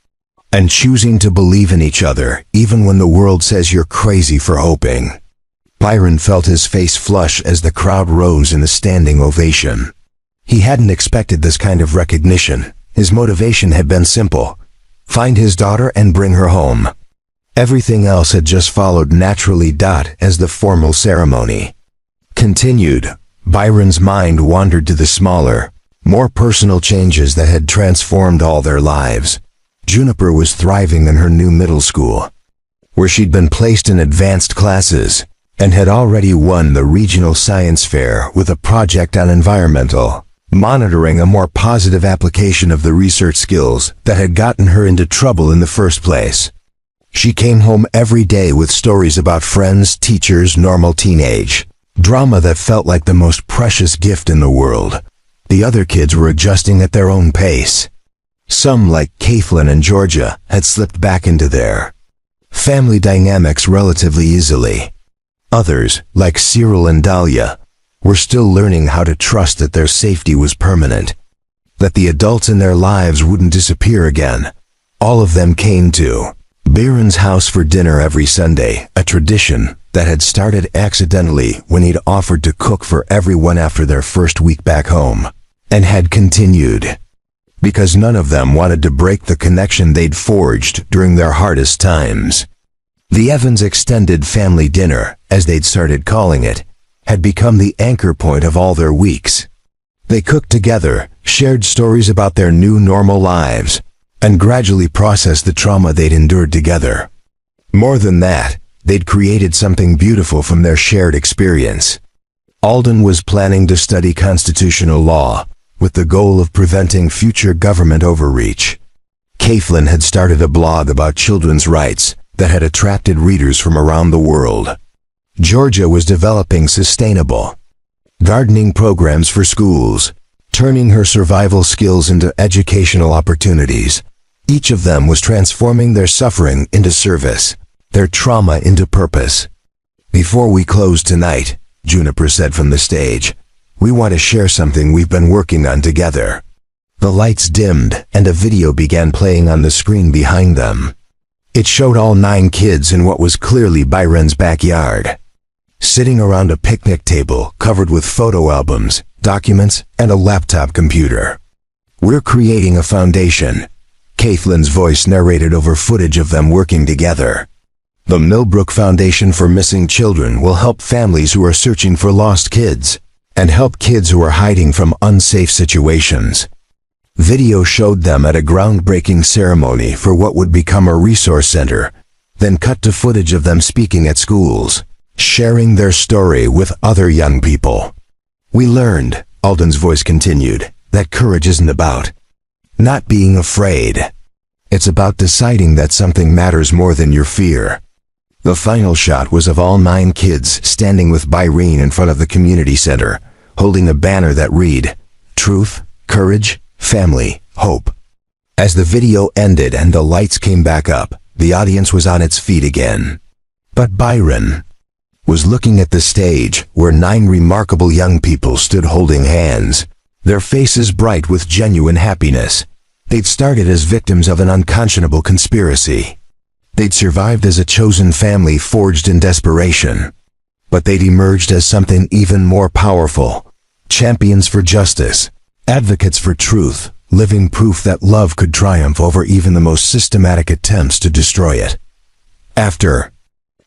and choosing to believe in each other even when the world says you're crazy for hoping." Byron felt his face flush as the crowd rose in a standing ovation. He hadn't expected this kind of recognition. His motivation had been simple: find his daughter and bring her home. Everything else had just followed naturally. As the formal ceremony continued, Byron's mind wandered to the smaller, more personal changes that had transformed all their lives. Juniper was thriving in her new middle school, where she'd been placed in advanced classes and had already won the regional science fair with a project on environmental monitoring, a more positive application of the research skills that had gotten her into trouble in the first place. She came home every day with stories about friends, teachers, normal teenage drama that felt like the most precious gift in the world. The other kids were adjusting at their own pace. Some, like Caitlin and Georgia, had slipped back into their family dynamics relatively easily. Others, like Cyril and Dahlia, were still learning how to trust that their safety was permanent, that the adults in their lives wouldn't disappear again. All of them came to Byron's house for dinner every Sunday, a tradition that had started accidentally when he'd offered to cook for everyone after their first week back home, and had continued because none of them wanted to break the connection they'd forged during their hardest times. The Evans extended family dinner, as they'd started calling it, had become the anchor point of all their weeks. They cooked together, shared stories about their new normal lives, and gradually processed the trauma they'd endured together. More than that, they'd created something beautiful from their shared experience. Alden was planning to study constitutional law, with the goal of preventing future government overreach. Caitlin had started a blog about children's rights that had attracted readers from around the world. Georgia was developing sustainable gardening programs for schools, turning her survival skills into educational opportunities. Each of them was transforming their suffering into service, their trauma into purpose. "Before we close tonight," Juniper said from the stage, "we want to share something we've been working on together." The lights dimmed and a video began playing on the screen behind them. It showed all 9 kids in what was clearly Byron's backyard, sitting around a picnic table covered with photo albums, documents, and a laptop computer. "We're creating a foundation," Caitlin's voice narrated over footage of them working together. "The Millbrook Foundation for Missing Children will help families who are searching for lost kids and help kids who are hiding from unsafe situations." Video showed them at a groundbreaking ceremony for what would become a resource center, then cut to footage of them speaking at schools, sharing their story with other young people. "We learned," Alden's voice continued, "that courage isn't about not being afraid. It's about deciding that something matters more than your fear." The final shot was of all 9 kids standing with Byron in front of the community center, holding a banner that read, "Truth, Courage, Family, Hope." As the video ended and the lights came back up, the audience was on its feet again. But Byron was looking at the stage where 9 remarkable young people stood holding hands, their faces bright with genuine happiness. They'd started as victims of an unconscionable conspiracy. They'd survived as a chosen family forged in desperation. But they'd emerged as something even more powerful, champions for justice, advocates for truth, living proof that love could triumph over even the most systematic attempts to destroy it. After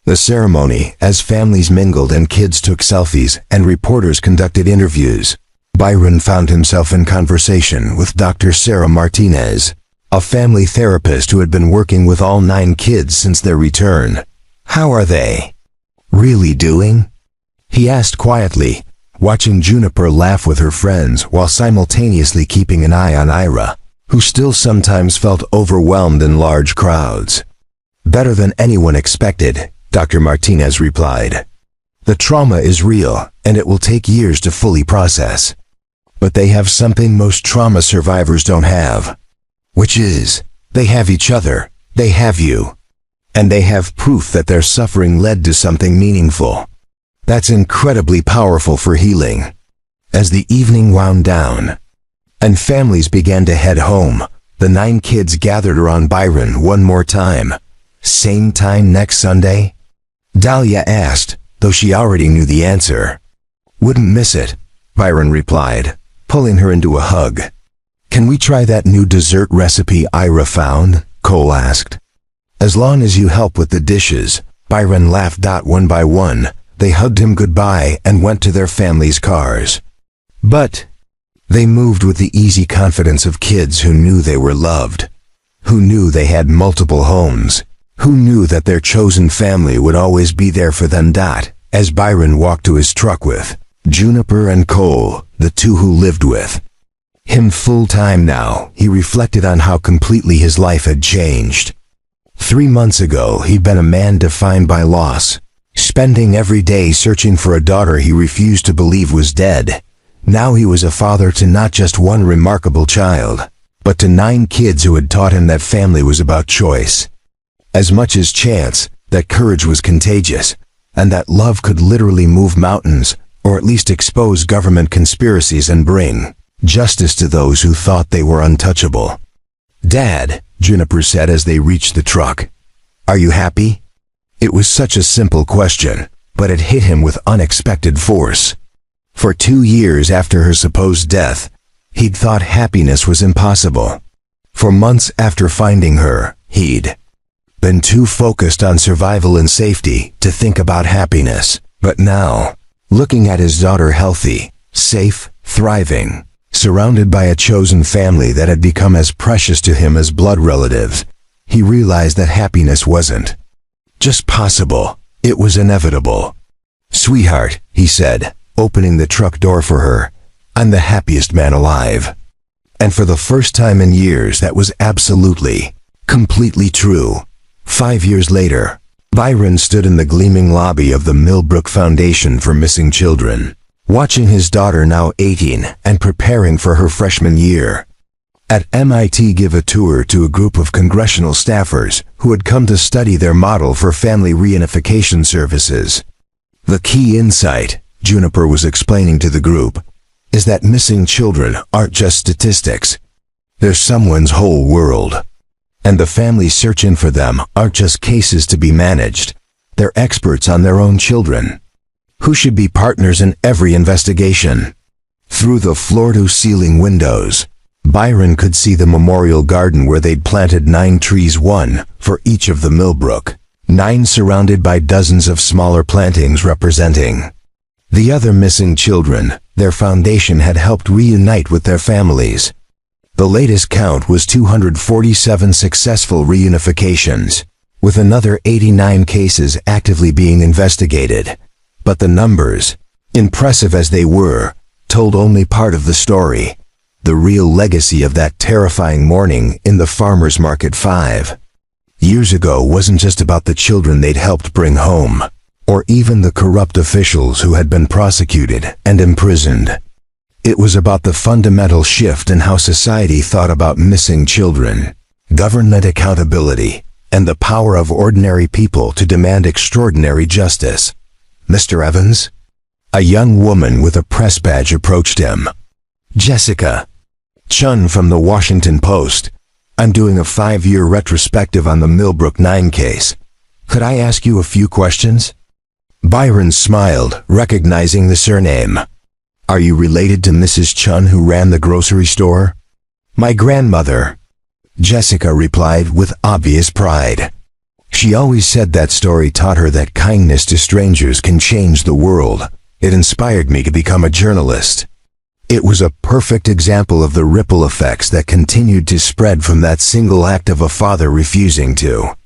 the ceremony, as families mingled and kids took selfies and reporters conducted interviews, Byron found himself in conversation with Dr. Sarah Martinez, a family therapist who had been working with all 9 kids since their return. "How are they really doing?" he asked quietly, watching Juniper laugh with her friends while simultaneously keeping an eye on Ira, who still sometimes felt overwhelmed in large crowds. "Better than anyone expected," Dr. Martinez replied. "The trauma is real, and it will take years to fully process. But they have something most trauma survivors don't have, which is, they have each other, they have you. And they have proof that their suffering led to something meaningful. That's incredibly powerful for healing." As the evening wound down, and families began to head home, the 9 kids gathered around Byron one more time. "Same time next Sunday?" Dahlia asked, though she already knew the answer. "Wouldn't miss it," Byron replied, pulling her into a hug. "Can we try that new dessert recipe Ira found?" Cole asked. As long as you help with the dishes, Byron laughed. One by one, they hugged him goodbye and went to their families' cars. But they moved with the easy confidence of kids who knew they were loved, who knew they had multiple homes, who knew that their chosen family would always be there for them. As Byron walked to his truck with Juniper and Cole, the two who lived with him full-time now, he reflected on how completely his life had changed. 3 months ago, he'd been a man defined by loss, spending every day searching for a daughter he refused to believe was dead. Now he was a father to not just one remarkable child, but to 9 kids who had taught him that family was about choice. As much as chance, that courage was contagious, and that love could literally move mountains, or at least expose government conspiracies and bring justice to those who thought they were untouchable. "Dad," Juniper said as they reached the truck, "are you happy?" It was such a simple question, but it hit him with unexpected force. For 2 years after her supposed death, he'd thought happiness was impossible. For months after finding her, he'd been too focused on survival and safety to think about happiness. But now, looking at his daughter healthy, safe, thriving, surrounded by a chosen family that had become as precious to him as blood relatives, he realized that happiness wasn't just possible, it was inevitable. "Sweetheart," he said, opening the truck door for her, "I'm the happiest man alive." And for the first time in years, that was absolutely, completely true. 5 years later, Byron stood in the gleaming lobby of the Millbrook Foundation for Missing Children, watching his daughter, now 18 and preparing for her freshman year, at MIT, give a tour to a group of congressional staffers who had come to study their model for family reunification services. "The key insight," Juniper was explaining to the group, "is that missing children aren't just statistics. They're someone's whole world. And the families searching for them aren't just cases to be managed. They're experts on their own children, who should be partners in every investigation." Through the floor-to-ceiling windows, Byron could see the memorial garden where they'd planted 9 trees, one for each of the Millbrook 9, surrounded by dozens of smaller plantings representing the other missing children their foundation had helped reunite with their families. The latest count was 247 successful reunifications, with another 89 cases actively being investigated. But the numbers, impressive as they were, told only part of the story. The real legacy of that terrifying morning in the farmer's market 5 years ago wasn't just about the children they'd helped bring home, or even the corrupt officials who had been prosecuted and imprisoned. It was about the fundamental shift in how society thought about missing children, government accountability, and the power of ordinary people to demand extraordinary justice. "Mr. Evans?" A young woman with a press badge approached him. "Jessica Chun from the Washington Post. I'm doing a 5-year retrospective on the Millbrook 9 case. Could I ask you a few questions?" Byron smiled, recognizing the surname. "Are you related to Mrs. Chun who ran the grocery store?" "My grandmother," Jessica replied with obvious pride. She always said that story taught her that kindness to strangers can change the world. It inspired me to become a journalist. It was a perfect example of the ripple effects that continued to spread from that single act of a father refusing to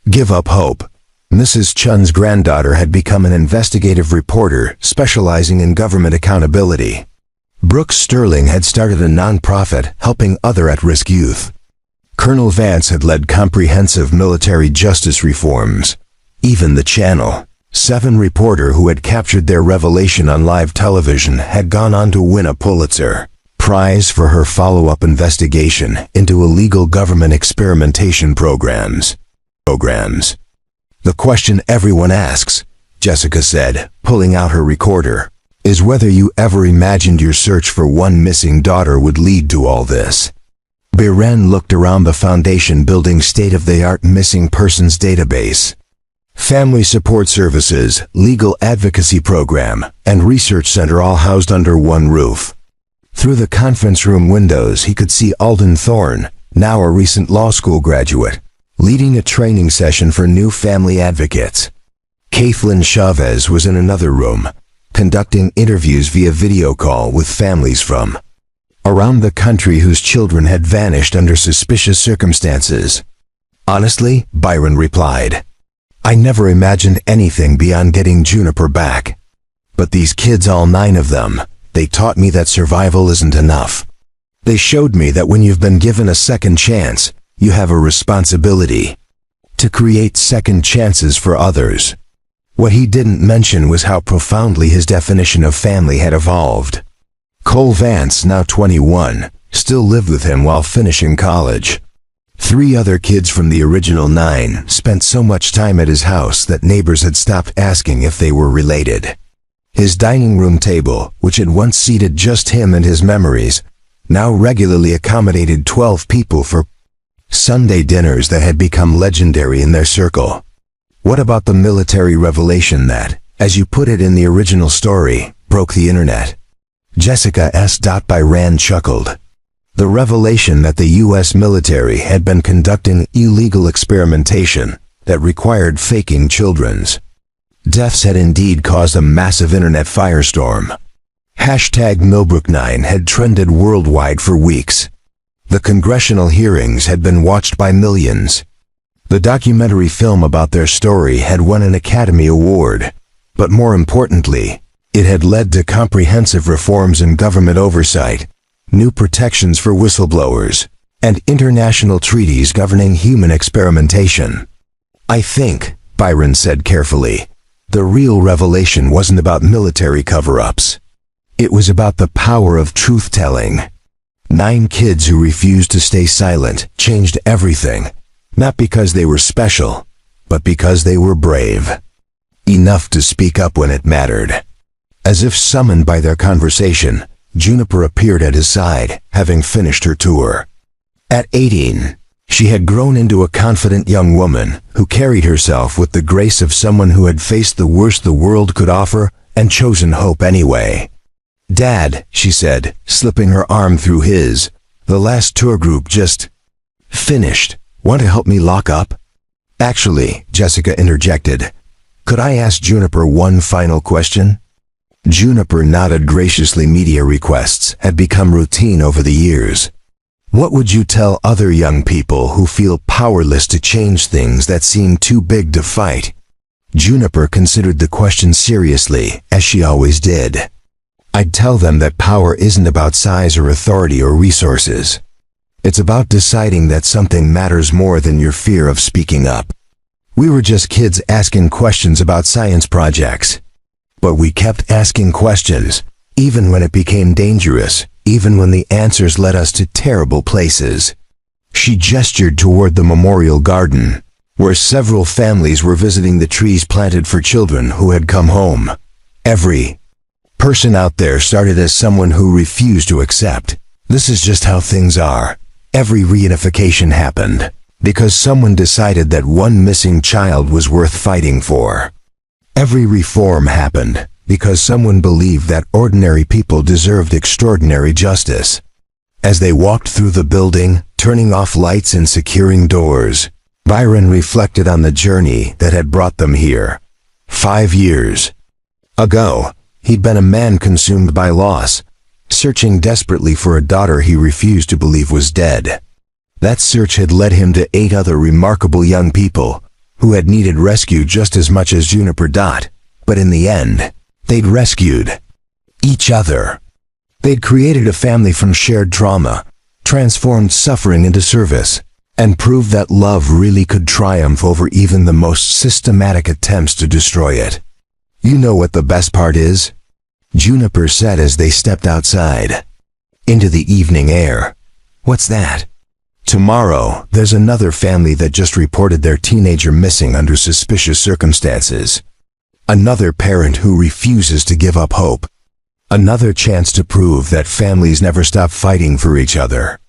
give up hope. Mrs. Chun's granddaughter had become an investigative reporter specializing in government accountability. Brooke Sterling had started a nonprofit helping other at-risk youth. Colonel Vance had led comprehensive military justice reforms. Even the Channel 7 reporter who had captured their revelation on live television had gone on to win a Pulitzer Prize for her follow-up investigation into illegal government experimentation programs. "The question everyone asks," Jessica said, pulling out her recorder, "is whether you ever imagined your search for one missing daughter would lead to all this." Biren looked around the foundation building state-of-the-art missing persons database, family support services, legal advocacy program, and research center all housed under one roof. Through the conference room windows he could see Alden Thorne, now a recent law school graduate, leading a training session for new family advocates. Kathleen Chavez was in another room, conducting interviews via video call with families from around the country whose children had vanished under suspicious circumstances. Honestly, Byron replied, I never imagined anything beyond getting Juniper back. But these kids, all 9 of them, they taught me that survival isn't enough. They showed me that when you've been given a second chance, you have a responsibility to create second chances for others. What he didn't mention was how profoundly his definition of family had evolved. Cole Vance, now 21, still lived with him while finishing college. 3 other kids from the original 9 spent so much time at his house that neighbors had stopped asking if they were related. His dining room table, which had once seated just him and his memories, now regularly accommodated 12 people for Sunday dinners that had become legendary in their circle. What about the military revelation that, as you put it in the original story, broke the internet? Jessica S. Byron chuckled. The revelation that the U.S. military had been conducting illegal experimentation that required faking children's deaths had indeed caused a massive internet firestorm. #Millbrook9 had trended worldwide for weeks. The congressional hearings had been watched by millions. The documentary film about their story had won an Academy Award, but more importantly, it had led to comprehensive reforms in government oversight, new protections for whistleblowers, and international treaties governing human experimentation. I think, Byron said carefully, the real revelation wasn't about military cover-ups. It was about the power of truth-telling. 9 kids who refused to stay silent changed everything, not because they were special, but because they were brave. Enough to speak up when it mattered. As if summoned by their conversation, Juniper appeared at his side, having finished her tour. At 18, she had grown into a confident young woman who carried herself with the grace of someone who had faced the worst the world could offer and chosen hope anyway. Dad, she said, slipping her arm through his, the last tour group just finished. Want to help me lock up? Actually, Jessica interjected, could I ask Juniper one final question? Juniper nodded graciously. Media requests had become routine over the years. What would you tell other young people who feel powerless to change things that seem too big to fight? Juniper considered the question seriously, as she always did. I'd tell them that power isn't about size or authority or resources. It's about deciding that something matters more than your fear of speaking up. We were just kids asking questions about science projects. But we kept asking questions, even when it became dangerous, even when the answers led us to terrible places. She gestured toward the memorial garden, where several families were visiting the trees planted for children who had come home. Every person out there started as someone who refused to accept. This is just how things are. Every reunification happened because someone decided that one missing child was worth fighting for. Every reform happened because someone believed that ordinary people deserved extraordinary justice. As they walked through the building, turning off lights and securing doors, Byron reflected on the journey that had brought them here. 5 years ago, he'd been a man consumed by loss, searching desperately for a daughter he refused to believe was dead. That search had led him to 8 other remarkable young people who had needed rescue just as much as Juniper. But in the end, they'd rescued each other. They'd created a family from shared trauma, transformed suffering into service, and proved that love really could triumph over even the most systematic attempts to destroy it. You know what the best part is? Juniper said as they stepped outside into the evening air. What's that? Tomorrow, there's another family that just reported their teenager missing under suspicious circumstances. Another parent who refuses to give up hope. Another chance to prove that families never stop fighting for each other.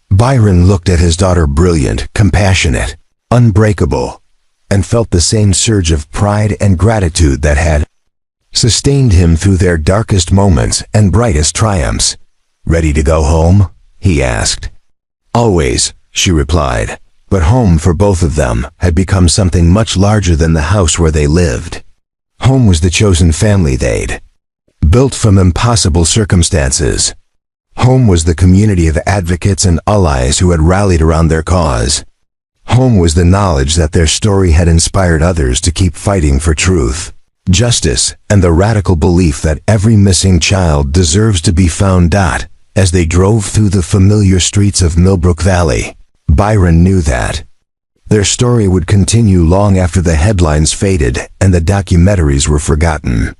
Byron looked at his daughter, brilliant, compassionate, unbreakable, and felt the same surge of pride and gratitude that had sustained him through their darkest moments and brightest triumphs. Ready to go home? He asked. Always, she replied. But home for both of them had become something much larger than the house where they lived. Home was the chosen family they'd built from impossible circumstances. Home was the community of advocates and allies who had rallied around their cause. Home was the knowledge that their story had inspired others to keep fighting for truth, justice, and the radical belief that every missing child deserves to be found. As they drove through the familiar streets of Millbrook Valley, Byron knew that their story would continue long after the headlines faded and the documentaries were forgotten.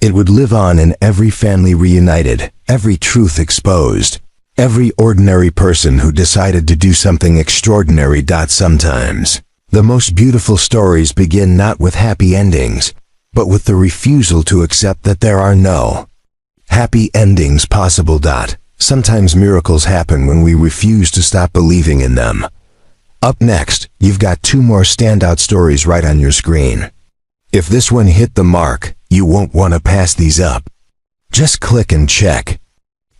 It would live on in every family reunited, every truth exposed, every ordinary person who decided to do something extraordinary. Sometimes, the most beautiful stories begin not with happy endings, but with the refusal to accept that there are no happy endings possible. Sometimes miracles happen when we refuse to stop believing in them. Up next, you've got two more standout stories right on your screen. If this one hit the mark, you won't want to pass these up. Just click and check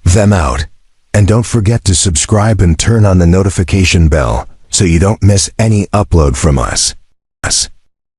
them out. And don't forget to subscribe and turn on the notification bell so you don't miss any upload from us.